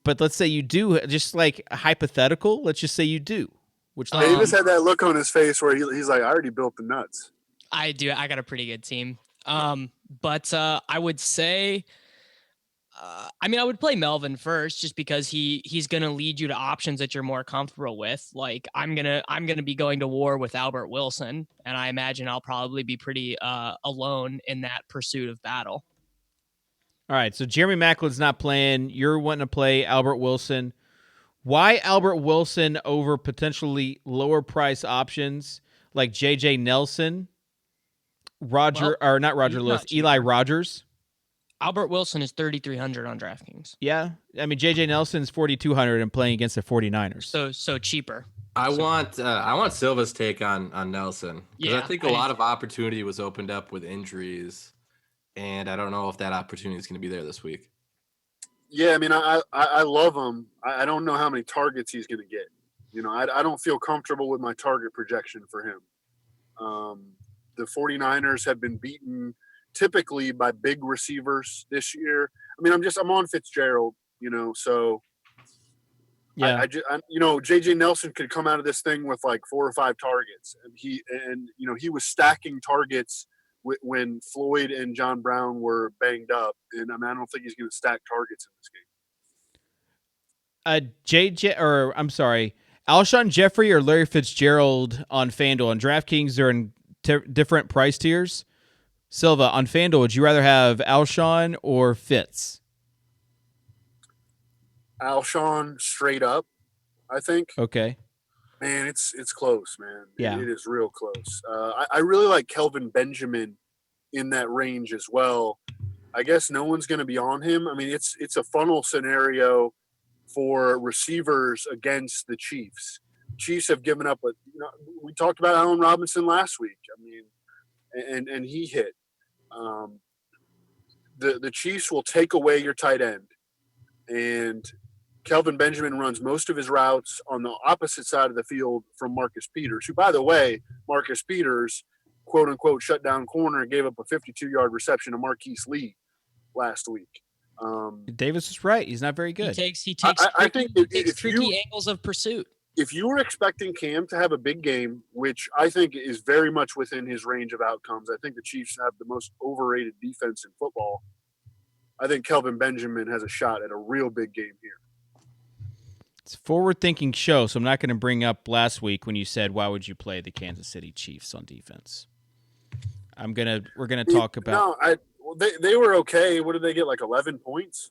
[SPEAKER 1] But let's say you do, just hypothetical, let's just say you do. Which
[SPEAKER 3] Davis had that look on his face where he's like, I already built the nuts.
[SPEAKER 2] I do. I got a pretty good team. But I would say, I would play Melvin first just because he's going to lead you to options that you're more comfortable with. I'm going to be going to war with Albert Wilson, and I imagine I'll probably be pretty alone in that pursuit of battle.
[SPEAKER 1] All right, so Jeremy Macklin's not playing. You're wanting to play Albert Wilson. Why Albert Wilson over potentially lower price options like J.J. Nelson, Eli Rogers?
[SPEAKER 2] Albert Wilson is 3,300 on DraftKings.
[SPEAKER 1] Yeah, I mean J.J. Nelson's 4,200 and playing against the 49ers.
[SPEAKER 2] So cheaper.
[SPEAKER 4] I want Silva's take on Nelson because I think a lot of opportunity was opened up with injuries. And I don't know if that opportunity is going to be there this week.
[SPEAKER 3] Yeah, I mean, I love him. I don't know how many targets he's going to get. I don't feel comfortable with my target projection for him. The 49ers have been beaten typically by big receivers this year. I mean, I'm on Fitzgerald, so yeah. J.J. Nelson could come out of this thing with 4 or 5 targets, and he was stacking targets when Floyd and John Brown were banged up, and I don't think he's going to stack targets in this game. Alshon Jeffrey or Larry Fitzgerald on FanDuel. On DraftKings, they're in different price tiers. Silva, on FanDuel, would you rather have Alshon or Fitz? Alshon straight up, I think.
[SPEAKER 1] Okay.
[SPEAKER 3] Man, it's close, man.
[SPEAKER 1] Yeah.
[SPEAKER 3] It is real close. I really like Kelvin Benjamin in that range as well. I guess no one's going to be on him. I mean, it's a funnel scenario for receivers against the Chiefs. Chiefs have given up we talked about Allen Robinson last week. I mean, and he hit. The Chiefs will take away your tight end, and Kelvin Benjamin runs most of his routes on the opposite side of the field from Marcus Peters, who, by the way, Marcus Peters, quote unquote, shut down corner, gave up a 52-yard reception to Marquise Lee last week.
[SPEAKER 1] Davis is right. He's not very good.
[SPEAKER 2] He takes
[SPEAKER 3] I think
[SPEAKER 2] tricky angles of pursuit.
[SPEAKER 3] If you were expecting Cam to have a big game, which I think is very much within his range of outcomes, I think the Chiefs have the most overrated defense in football. I think Kelvin Benjamin has a shot at a real big game here.
[SPEAKER 1] It's a forward-thinking show, so I'm not going to bring up last week when you said, why would you play the Kansas City Chiefs on defense? We're gonna talk about.
[SPEAKER 3] No, they were okay. What did they get? Like 11 points.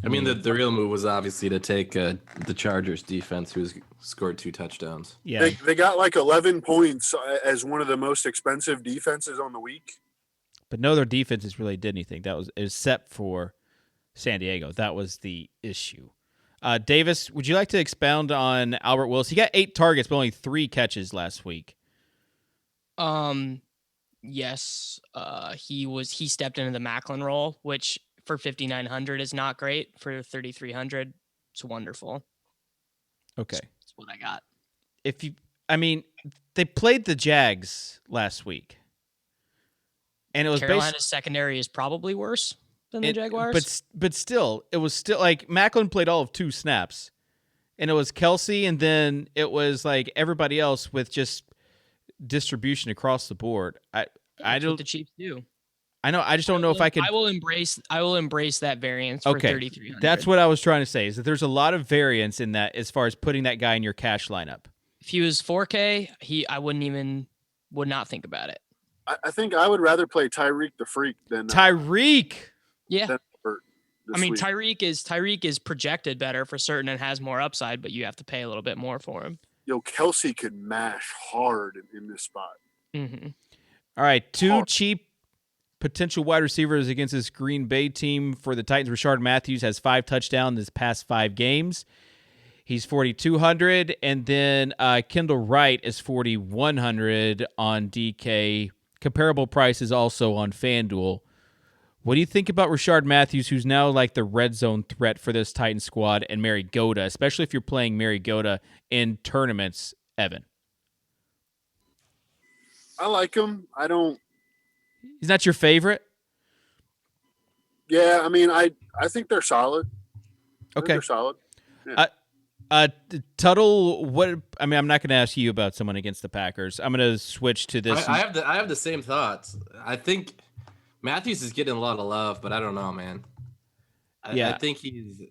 [SPEAKER 4] I mean, the real move was obviously to take the Chargers defense, who's scored 2 touchdowns.
[SPEAKER 1] Yeah,
[SPEAKER 3] they got like 11 points as one of the most expensive defenses on the week.
[SPEAKER 1] but no other defenses really did anything. That was except for San Diego. That was the issue. Davis, would you like to expound on Albert Willis? He got 8 targets, but only 3 catches last week.
[SPEAKER 2] Yes. He stepped into the Macklin role, which for 5,900 is not great. For 3,300, it's wonderful.
[SPEAKER 1] Okay.
[SPEAKER 2] That's what I got.
[SPEAKER 1] They played the Jags last week. And it was
[SPEAKER 2] Carolina's secondary is probably worse than the Jaguars.
[SPEAKER 1] But still, it was still like Macklin played all of 2 snaps. And it was Kelsey, and then it was like everybody else with just distribution across the board.
[SPEAKER 2] That's what the Chiefs do.
[SPEAKER 1] I know. I just don't know if I could.
[SPEAKER 2] I will embrace that variance for 3,300.
[SPEAKER 1] That's what I was trying to say. Is that there's a lot of variance in that as far as putting that guy in your cash lineup.
[SPEAKER 2] If he was 4K, I would not think about it.
[SPEAKER 3] I think I would rather play Tyreek the Freak than
[SPEAKER 1] Tyreek.
[SPEAKER 2] Yeah.
[SPEAKER 3] Than Albert
[SPEAKER 2] I mean,
[SPEAKER 3] week.
[SPEAKER 2] Tyreek is projected better for certain and has more upside, but you have to pay a little bit more for him.
[SPEAKER 3] Kelsey could mash hard in this spot.
[SPEAKER 2] Mm-hmm.
[SPEAKER 1] All right, 2 cheap potential wide receivers against this Green Bay team for the Titans. Rashard Matthews has 5 touchdowns his past 5 games. He's 4,200, and then Kendall Wright is 4,100 on DK. Comparable prices also on FanDuel. What do you think about Rashard Matthews, who's now like the red zone threat for this Titan squad, and Mariota, especially if you're playing Mariota in tournaments, Evan?
[SPEAKER 3] I like him.
[SPEAKER 1] He's not your favorite?
[SPEAKER 3] Yeah, I mean, I think they're solid.
[SPEAKER 1] Okay.
[SPEAKER 3] They're solid. Yeah.
[SPEAKER 1] Tuttle, what? I mean, I'm not going to ask you about someone against the Packers. I'm going to switch to this.
[SPEAKER 4] I have the same thoughts. I think Matthews is getting a lot of love, but I don't know, man. I think he's.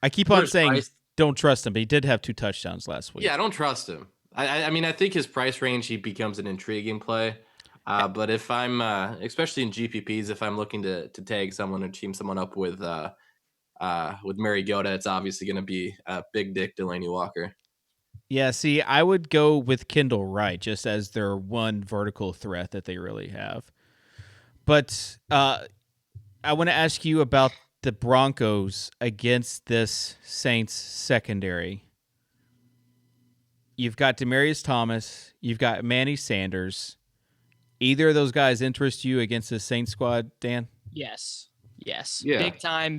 [SPEAKER 1] I keep on saying don't trust him, but he did have 2 touchdowns last week.
[SPEAKER 4] Yeah, I don't trust him. I mean, I think his price range, he becomes an intriguing play. But if I'm, especially in GPPs, if I'm looking to tag someone or team someone up with Mariota, it's obviously going to be Big Dick Delaney Walker.
[SPEAKER 1] Yeah, see, I would go with Kendall Wright just as their one vertical threat that they really have. But I want to ask you about the Broncos against this Saints secondary. You've got Demaryius Thomas. You've got Manny Sanders. Either of those guys interest you against the Saints squad, Dan?
[SPEAKER 2] Yes.
[SPEAKER 4] Yeah.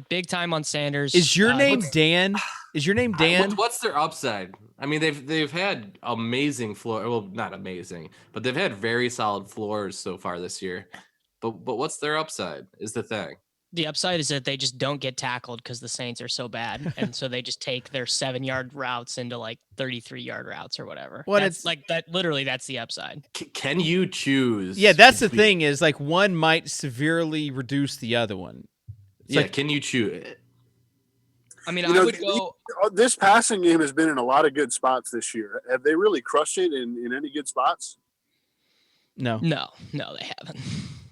[SPEAKER 2] Big time on Sanders.
[SPEAKER 1] Is your name Dan? Is your name Dan?
[SPEAKER 4] What's their upside? I mean, they've had amazing floor. Well, not amazing, but they've had very solid floors so far this year. But what's their upside is the thing.
[SPEAKER 2] The upside is that they just don't get tackled because the Saints are so bad, and so they just take their 7-yard routes into like 33-yard routes or whatever.
[SPEAKER 1] Well,
[SPEAKER 2] it's like that. Literally, that's the upside.
[SPEAKER 4] Can you choose?
[SPEAKER 1] Yeah, that's the thing is like one might severely reduce the other one.
[SPEAKER 4] Can you choose?
[SPEAKER 2] I mean, I would go.
[SPEAKER 3] This passing game has been in a lot of good spots this year. Have they really crushed it in any good spots?
[SPEAKER 1] No,
[SPEAKER 2] they haven't.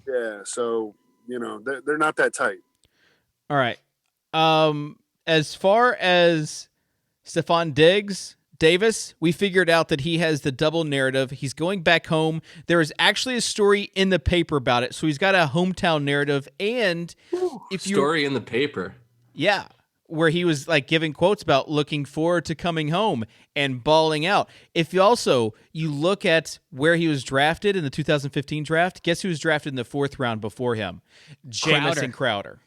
[SPEAKER 3] Yeah, so they're not that tight.
[SPEAKER 1] All right, as far as Stephon Davis, we figured out that he has the double narrative. He's going back home. There is actually a story in the paper about it. So he's got a hometown narrative. And
[SPEAKER 4] story in the paper.
[SPEAKER 1] Yeah, where he was like giving quotes about looking forward to coming home and balling out. If you look at where he was drafted in the 2015 draft, guess who was drafted in the 4th round before him? Jamison Crowder.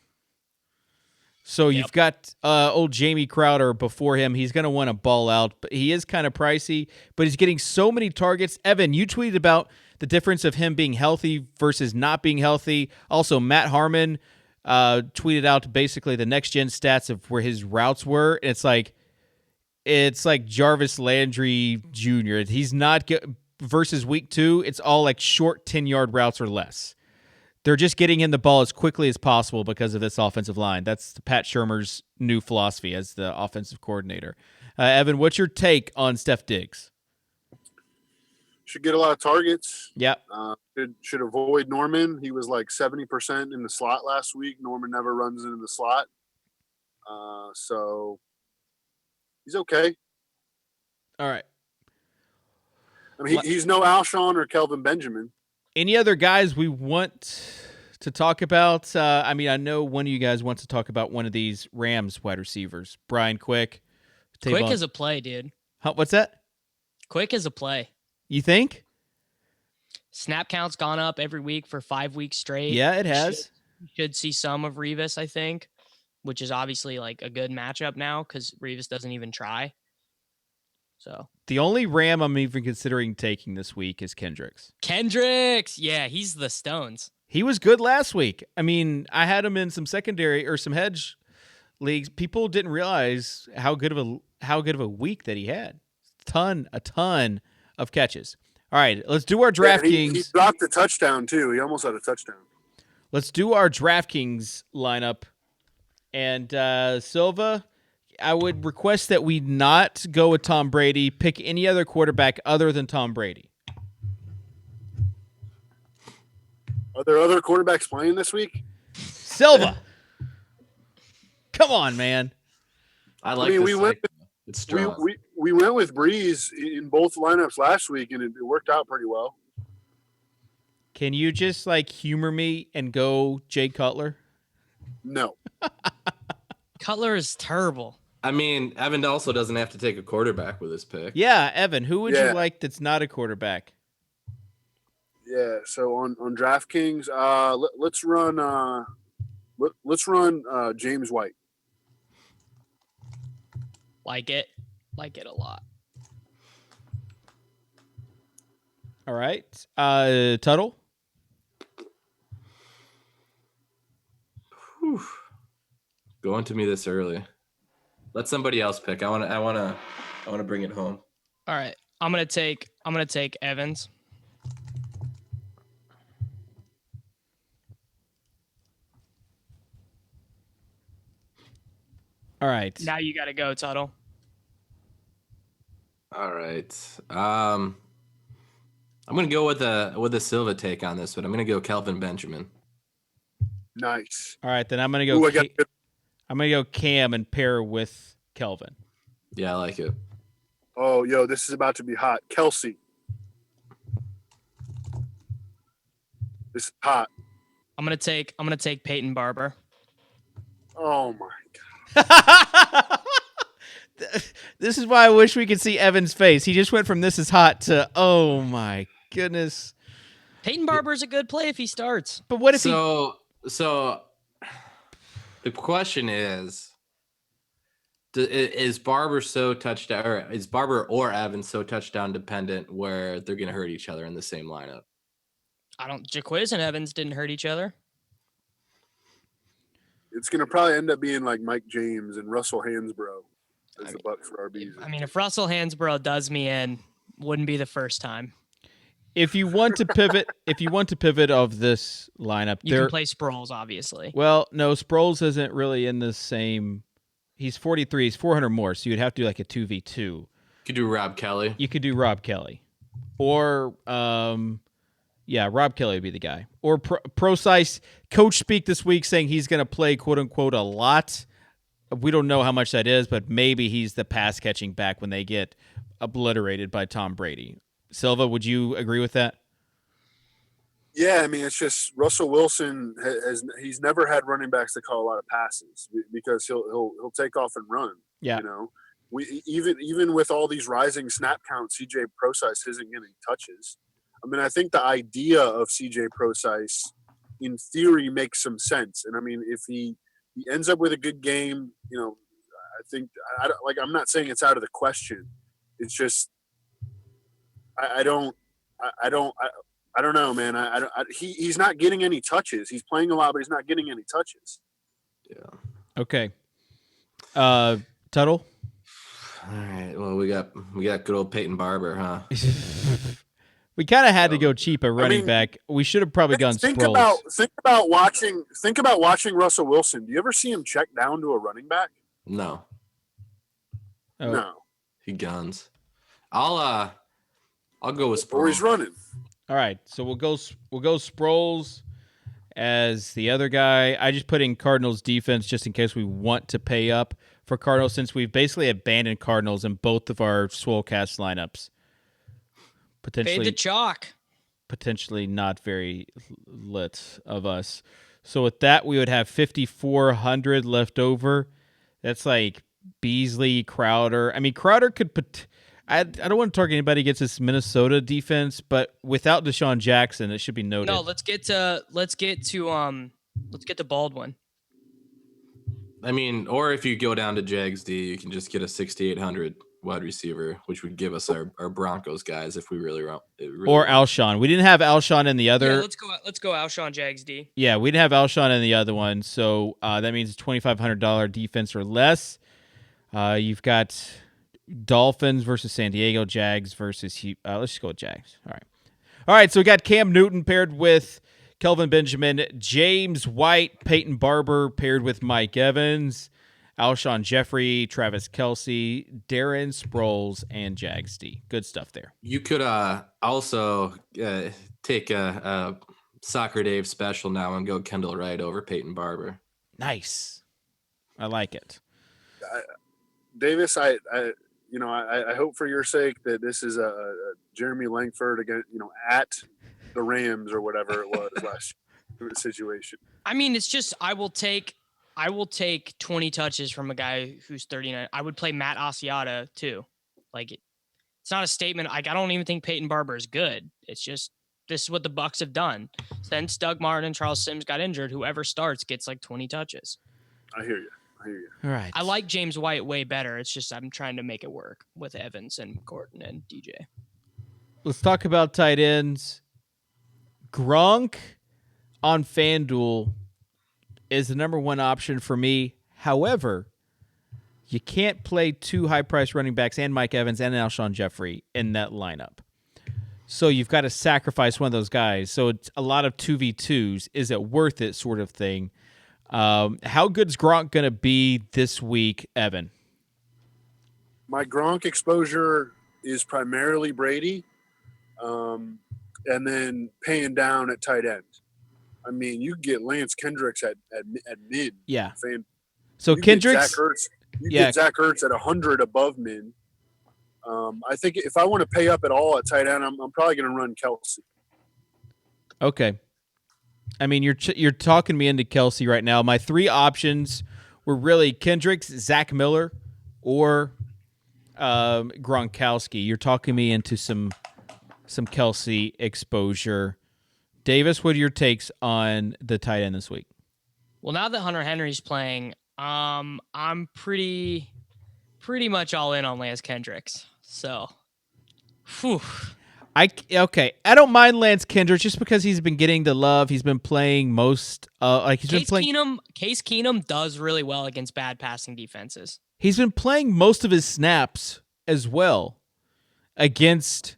[SPEAKER 1] So you've got old Jamie Crowder before him. He's going to want to ball out, but he is kind of pricey, but he's getting so many targets. Evan, you tweeted about the difference of him being healthy versus not being healthy. Also, Matt Harmon tweeted out basically the next-gen stats of where his routes were. It's like Jarvis Landry Jr. He's not versus week 2, it's all like short 10-yard routes or less. They're just getting in the ball as quickly as possible because of this offensive line. That's Pat Shurmur's new philosophy as the offensive coordinator. Evan, what's your take on Steph Diggs?
[SPEAKER 3] Should get a lot of targets.
[SPEAKER 1] Yep.
[SPEAKER 3] Should avoid Norman. He was like 70% in the slot last week. Norman never runs into the slot. So he's okay.
[SPEAKER 1] All right.
[SPEAKER 3] I mean, he's no Alshon or Kelvin Benjamin.
[SPEAKER 1] Any other guys we want to talk about? I know one of you guys wants to talk about one of these Rams wide receivers. Brian Quick.
[SPEAKER 2] Quick is a play, dude.
[SPEAKER 1] What's that?
[SPEAKER 2] Quick is a play.
[SPEAKER 1] You think?
[SPEAKER 2] Snap count's gone up every week for 5 weeks straight.
[SPEAKER 1] Yeah, it has.
[SPEAKER 2] Should see some of Revis, I think, which is obviously like a good matchup now because Revis doesn't even try. So
[SPEAKER 1] the only Ram I'm even considering taking this week is Kendricks.
[SPEAKER 2] Yeah, he's the Stones.
[SPEAKER 1] He was good last week. I mean, I had him in some secondary or some hedge leagues. People didn't realize how good of a week that he had. A ton of catches. All right, let's do our DraftKings.
[SPEAKER 3] He dropped a touchdown too. He almost had a touchdown.
[SPEAKER 1] Let's do our DraftKings lineup. And Silva, I would request that we not go with Tom Brady. Pick any other quarterback other than Tom Brady.
[SPEAKER 3] Are there other quarterbacks playing this week?
[SPEAKER 1] Silva. Come on, man.
[SPEAKER 4] It's strong.
[SPEAKER 3] We went with Breeze in both lineups last week, and it worked out pretty well.
[SPEAKER 1] Can you just humor me and go Jay Cutler?
[SPEAKER 3] No.
[SPEAKER 2] Cutler is terrible.
[SPEAKER 4] I mean, Evan also doesn't have to take a quarterback with his pick.
[SPEAKER 1] Yeah, Evan, who would you like that's not a quarterback?
[SPEAKER 3] Yeah, so on DraftKings, let's run James White.
[SPEAKER 2] Like it a lot.
[SPEAKER 1] All right, Tuttle.
[SPEAKER 4] Whew. Going to me this early. Let somebody else pick. I want to bring it home.
[SPEAKER 2] All right, I'm gonna take Evans.
[SPEAKER 1] All right.
[SPEAKER 2] Now you got to go, Tuttle.
[SPEAKER 4] All right. I'm gonna go with a Silva take on this, but I'm gonna go Kelvin Benjamin.
[SPEAKER 3] Nice.
[SPEAKER 1] All right, then I'm gonna go. I'm gonna go Cam and pair with Kelvin.
[SPEAKER 4] Yeah, I like it.
[SPEAKER 3] Oh, this is about to be hot. Kelsey. This is hot.
[SPEAKER 2] I'm gonna take Peyton Barber.
[SPEAKER 3] Oh my
[SPEAKER 1] God. This is why I wish we could see Evan's face. He just went from this is hot to oh my goodness.
[SPEAKER 2] Peyton Barber's a good play if he starts.
[SPEAKER 1] But what if
[SPEAKER 4] So the question is Barber so touchdown, or is Barber or Evans so touchdown dependent where they're going to hurt each other in the same lineup?
[SPEAKER 2] Jaquiz and Evans didn't hurt each other.
[SPEAKER 3] It's going to probably end up being like Mike James and Russell Hansbrough as the Bucks for RBs.
[SPEAKER 2] I mean, if Russell Hansbrough does me in, wouldn't be the first time.
[SPEAKER 1] If you want to pivot of this lineup,
[SPEAKER 2] you can play Sproles, obviously.
[SPEAKER 1] Well, no, Sproles isn't really in the same. He's 43. He's 400 more, so you'd have to do like a 2v2. You
[SPEAKER 4] could do Rob Kelly.
[SPEAKER 1] You could do Rob Kelly, or Rob Kelly would be the guy. Or Procise coach speak this week saying he's going to play quote unquote a lot We don't know how much that is, but maybe he's the pass catching back when they get obliterated by Tom Brady. Silva, would you agree with that?
[SPEAKER 3] Yeah, I mean, it's just Russell Wilson he's never had running backs that call a lot of passes because he'll take off and run.
[SPEAKER 1] Yeah.
[SPEAKER 3] You know, we even with all these rising snap counts, CJ Procise isn't getting touches. I mean, I think the idea of CJ Procise in theory makes some sense. And I mean, if he ends up with a good game, you know, I think I'm not saying it's out of the question. It's just I don't know, man. He's not getting any touches. He's playing a lot, but he's not getting any touches.
[SPEAKER 4] Yeah.
[SPEAKER 1] Okay. Tuttle?
[SPEAKER 4] All right. Well, we got good old Peyton Barber, huh?
[SPEAKER 1] We kind of had to go cheap at running back. We should have probably gone Sproles.
[SPEAKER 3] Think about watching Russell Wilson. Do you ever see him check down to a running back?
[SPEAKER 4] No.
[SPEAKER 1] Oh.
[SPEAKER 3] No.
[SPEAKER 4] He guns. I'll go with Sproles.
[SPEAKER 3] Or he's running.
[SPEAKER 1] All right, so we'll go Sproles as the other guy. I just put in Cardinals defense just in case we want to pay up for Cardinals, since we've basically abandoned Cardinals in both of our Swolecast lineups.
[SPEAKER 2] Fade the chalk.
[SPEAKER 1] Potentially not very lit of us. So with that, we would have 5,400 left over. That's like Beasley, Crowder. I mean, Crowder could I don't want to target anybody against this Minnesota defense, but without Deshaun Jackson, it should be noted.
[SPEAKER 2] No, let's get to Baldwin.
[SPEAKER 4] I mean, or if you go down to Jags D, you can just get a 6,800 wide receiver, which would give us our Broncos guys if we really want.
[SPEAKER 1] Or Alshon. We didn't have Alshon in the other.
[SPEAKER 2] Yeah, let's go Alshon Jags D.
[SPEAKER 1] Yeah, we didn't have Alshon in the other one, so that means $2,500 defense or less. You've got Dolphins versus San Diego, Jags versus let's just go with Jags. All right. So we got Cam Newton paired with Kelvin Benjamin, James White, Peyton Barber paired with Mike Evans, Alshon Jeffrey, Travis Kelce, Darren Sproles, and Jags D. Good stuff there.
[SPEAKER 4] You could also take a Soccer Dave special now and go Kendall Wright over Peyton Barber.
[SPEAKER 1] Nice. I like it.
[SPEAKER 3] Davis, I hope for your sake that this is a Jeremy Langford again, at the Rams or whatever it was last situation. I
[SPEAKER 2] mean, it's just I will take 20 touches from a guy who's 39. I would play Matt Asiata too. Like it's not a statement. I don't even think Peyton Barber is good. It's just this is what the Bucs have done since Doug Martin and Charles Sims got injured. Whoever starts gets like 20 touches.
[SPEAKER 3] I hear you.
[SPEAKER 1] All right.
[SPEAKER 2] I like James White way better. It's just I'm trying to make it work with Evans and Gordon and DJ.
[SPEAKER 1] Let's talk about tight ends. Gronk on FanDuel is the number one option for me. However, you can't play two high-priced running backs and Mike Evans and Alshon Jeffrey in that lineup. So you've got to sacrifice one of those guys. So it's a lot of 2v2s. Is it worth it sort of thing? How good is Gronk going to be this week, Evan?
[SPEAKER 3] My Gronk exposure is primarily Brady, and then paying down at tight end. I mean, you get Lance Kendricks at mid.
[SPEAKER 1] Yeah.
[SPEAKER 3] So
[SPEAKER 1] Kendricks,
[SPEAKER 3] get Zach Ertz at 100 above mid. I think if I want to pay up at all at tight end, I'm probably going to run Kelce.
[SPEAKER 1] Okay. I mean, you're talking me into Kelce right now. My three options were really Kendricks, Zach Miller, or Gronkowski. You're talking me into some Kelce exposure. Davis, what are your takes on the tight end this week?
[SPEAKER 2] Well, now that Hunter Henry's playing, I'm pretty much all in on Lance Kendricks. So, whew.
[SPEAKER 1] I don't mind Lance Kendricks just because he's been getting the love. He's been playing most. Case
[SPEAKER 2] Keenum does really well against bad passing defenses.
[SPEAKER 1] He's been playing most of his snaps as well against.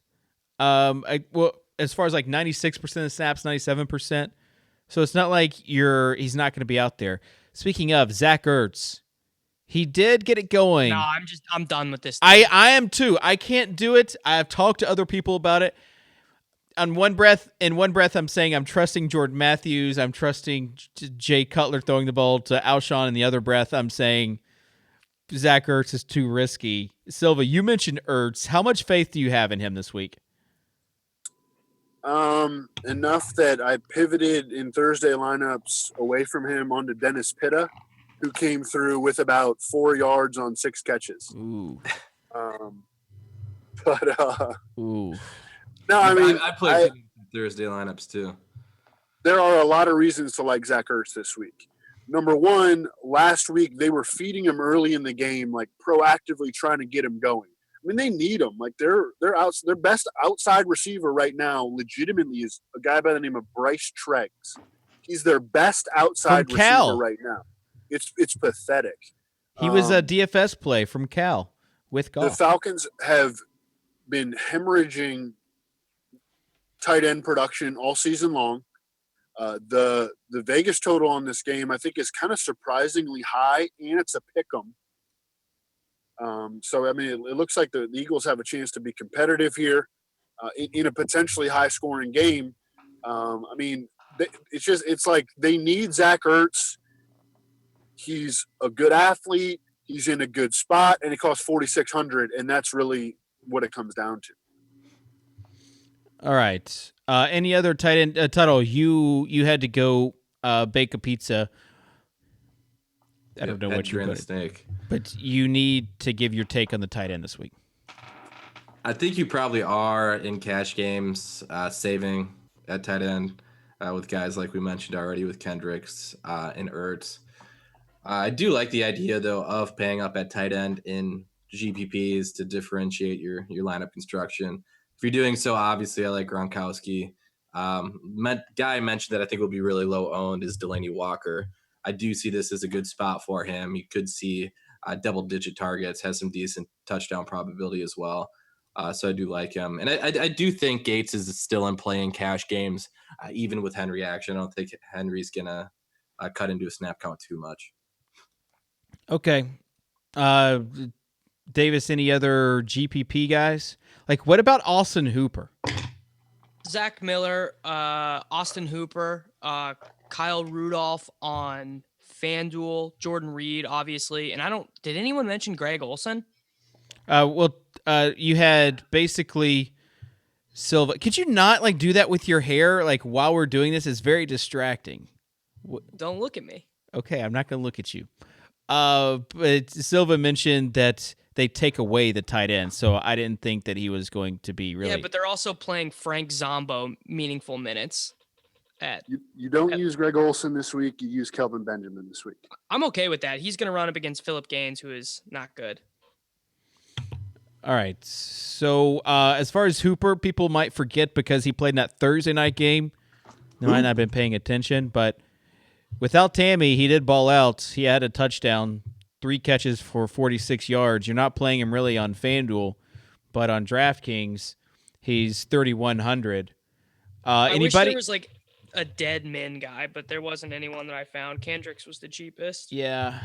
[SPEAKER 1] As far as like 96% of the snaps, 97%. So it's not like he's not going to be out there. Speaking of Zach Ertz, he did get it going.
[SPEAKER 2] No, I'm done with this.
[SPEAKER 1] I am too. I can't do it. I've talked to other people about it. In one breath, I'm saying I'm trusting Jordan Matthews. I'm trusting Jay Cutler throwing the ball to Alshon. In the other breath, I'm saying Zach Ertz is too risky. Silva, you mentioned Ertz. How much faith do you have in him this week?
[SPEAKER 3] Enough that I pivoted in Thursday lineups away from him onto Dennis Pitta, who came through with about 4 yards on 6 catches.
[SPEAKER 1] Ooh.
[SPEAKER 3] Ooh. No, I mean,
[SPEAKER 4] I played Thursday lineups too.
[SPEAKER 3] There are a lot of reasons to like Zach Ertz this week. Number one, last week they were feeding him early in the game, like proactively trying to get him going. I mean, they need him. Like their best outside receiver right now, legitimately, is a guy by the name of Bryce Treggs. He's their best outside receiver right now. It's pathetic.
[SPEAKER 1] He was a DFS play from Cal with Goff.
[SPEAKER 3] The Falcons have been hemorrhaging tight end production all season long. The Vegas total on this game, I think, is kind of surprisingly high, and it's a pick 'em. So, I mean, it looks like the Eagles have a chance to be competitive here in a potentially high-scoring game. I mean, it's like they need Zach Ertz. He's a good athlete. He's in a good spot, and it costs $4,600, and that's really what it comes down to.
[SPEAKER 1] All right. Any other tight end? Tuttle, you had to go bake a pizza. I don't know what you're doing,
[SPEAKER 4] snake,
[SPEAKER 1] but you need to give your take on the tight end this week.
[SPEAKER 4] I think you probably are in cash games saving at tight end with guys like we mentioned already with Kendricks and Ertz. I do like the idea though of paying up at tight end in GPPs to differentiate your lineup construction. If you're doing so, obviously I like Gronkowski. Guy I mentioned that I think will be really low owned is Delaney Walker. I do see this as a good spot for him. You could see double-digit targets, has some decent touchdown probability as well. So I do like him. And I do think Gates is still in play in cash games, even with Henry action. I don't think Henry's going to cut into a snap count too much.
[SPEAKER 1] Okay. Davis, any other GPP guys? Like, what about Austin Hooper?
[SPEAKER 2] Zach Miller, Austin Hooper, Kyle Rudolph on FanDuel, Jordan Reed, obviously. And did anyone mention Greg Olsen?
[SPEAKER 1] You had basically Silva. Could you not do that with your hair? Like while we're doing this, it's very distracting.
[SPEAKER 2] Don't look at me.
[SPEAKER 1] Okay. I'm not going to look at you. But Silva mentioned that they take away the tight end. So I didn't think that he was going to be really.
[SPEAKER 2] Yeah, but they're also playing Frank Zombo meaningful minutes.
[SPEAKER 3] You don't use Greg Olsen this week. You use Kelvin Benjamin this week.
[SPEAKER 2] I'm okay with that. He's going to run up against Phillip Gaines, who is not good.
[SPEAKER 1] All right. So as far as Hooper, people might forget because he played in that Thursday night game. They might not have been paying attention, but without Tammy, he did ball out. He had a touchdown, 3 catches for 46 yards. You're not playing him really on FanDuel, but on DraftKings, he's 3,100.
[SPEAKER 2] I wish there was a dead min guy, but there wasn't anyone that I found. Kendricks was the cheapest.
[SPEAKER 1] Yeah.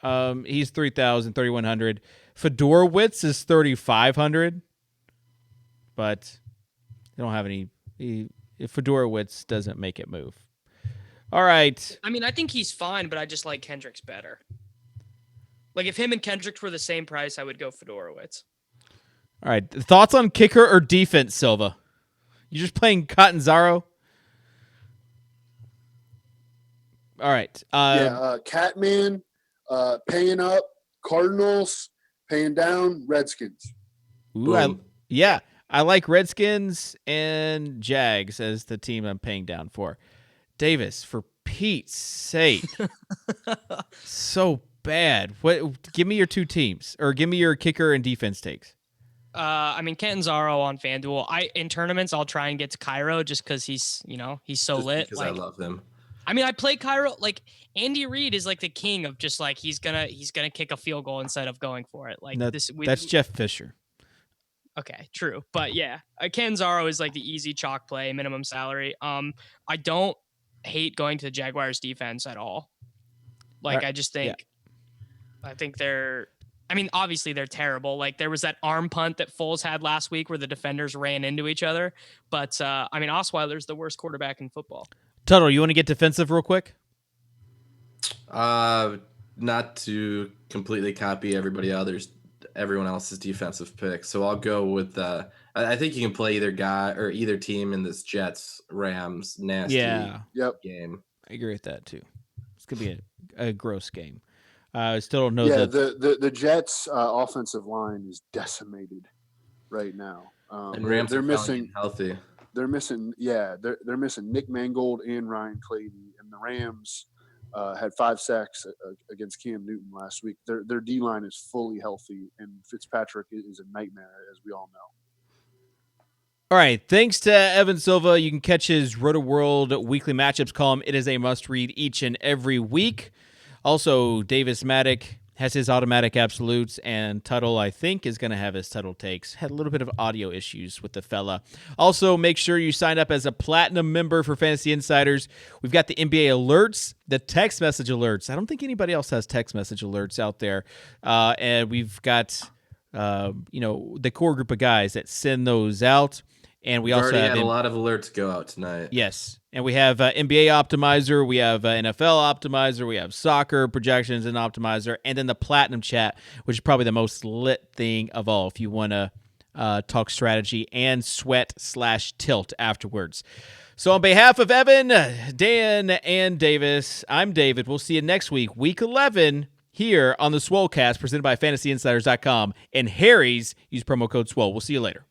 [SPEAKER 1] He's 3,100. Fedorowicz is 3,500, but they don't have any. Fedorowicz doesn't make it move. All right.
[SPEAKER 2] I mean, I think he's fine, but I just like Kendricks better. Like if him and Kendricks were the same price, I would go Fedorowicz.
[SPEAKER 1] All right. Thoughts on kicker or defense, Silva? You just playing Catanzaro? All right.
[SPEAKER 3] Catman, paying up, Cardinals, paying down, Redskins.
[SPEAKER 1] Ooh, I like Redskins and Jags as the team I'm paying down for. Davis, for Pete's sake. So bad. Give me your 2 teams, or give me your kicker and defense takes.
[SPEAKER 2] I mean, Catanzaro on FanDuel. In tournaments, I'll try and get to Cairo just because he's so lit.
[SPEAKER 4] Because I love him.
[SPEAKER 2] I mean, I play Cairo. Like Andy Reid is like the king of just like he's gonna kick a field goal instead of going for it. Like
[SPEAKER 1] that's Jeff Fisher.
[SPEAKER 2] Okay, true, but yeah, Catanzaro is like the easy chalk play, minimum salary. I don't hate going to the Jaguars defense at all. Like I just think, I think they're. I mean, obviously they're terrible. Like there was that arm punt that Foles had last week where the defenders ran into each other. But I mean, Osweiler's the worst quarterback in football.
[SPEAKER 1] Tuttle, you want to get defensive real quick?
[SPEAKER 4] not to completely copy everyone else's defensive pick. So I'll go with I think you can play either guy or either team in this Jets Rams nasty
[SPEAKER 3] Yep.
[SPEAKER 4] game.
[SPEAKER 1] I agree with that too. It's gonna be a gross game. I still don't know
[SPEAKER 3] Yeah,
[SPEAKER 1] that.
[SPEAKER 3] the Jets offensive line is decimated right now.
[SPEAKER 4] And Rams
[SPEAKER 3] they're
[SPEAKER 4] are
[SPEAKER 3] missing
[SPEAKER 4] healthy.
[SPEAKER 3] They're missing they're missing Nick Mangold and Ryan Clady, and the Rams had 5 sacks against Cam Newton last week. Their D line is fully healthy, and Fitzpatrick is a nightmare, as we all know.
[SPEAKER 1] All right. Thanks to Evan Silva. You can catch his Roto World weekly matchups column. It is a must read each and every week. Also, Davis Mattek has his automatic absolutes, and Tuttle, I think, is going to have his Tuttle takes. Had a little bit of audio issues with the fella. Also, make sure you sign up as a platinum member for Fantasy Insiders. We've got the NBA alerts, the text message alerts. I don't think anybody else has text message alerts out there. And we've got, the core group of guys that send those out. And we also
[SPEAKER 4] already
[SPEAKER 1] have
[SPEAKER 4] had a lot of alerts go out tonight.
[SPEAKER 1] Yes. And we have NBA Optimizer, we have NFL Optimizer, we have soccer projections and Optimizer, and then the Platinum Chat, which is probably the most lit thing of all if you want to talk strategy and sweat/tilt afterwards. So on behalf of Evan, Dan, and Davis, I'm David. We'll see you next week, Week 11, here on the Swolecast, presented by FantasyInsiders.com. And Harry's, use promo code SWOLE. We'll see you later.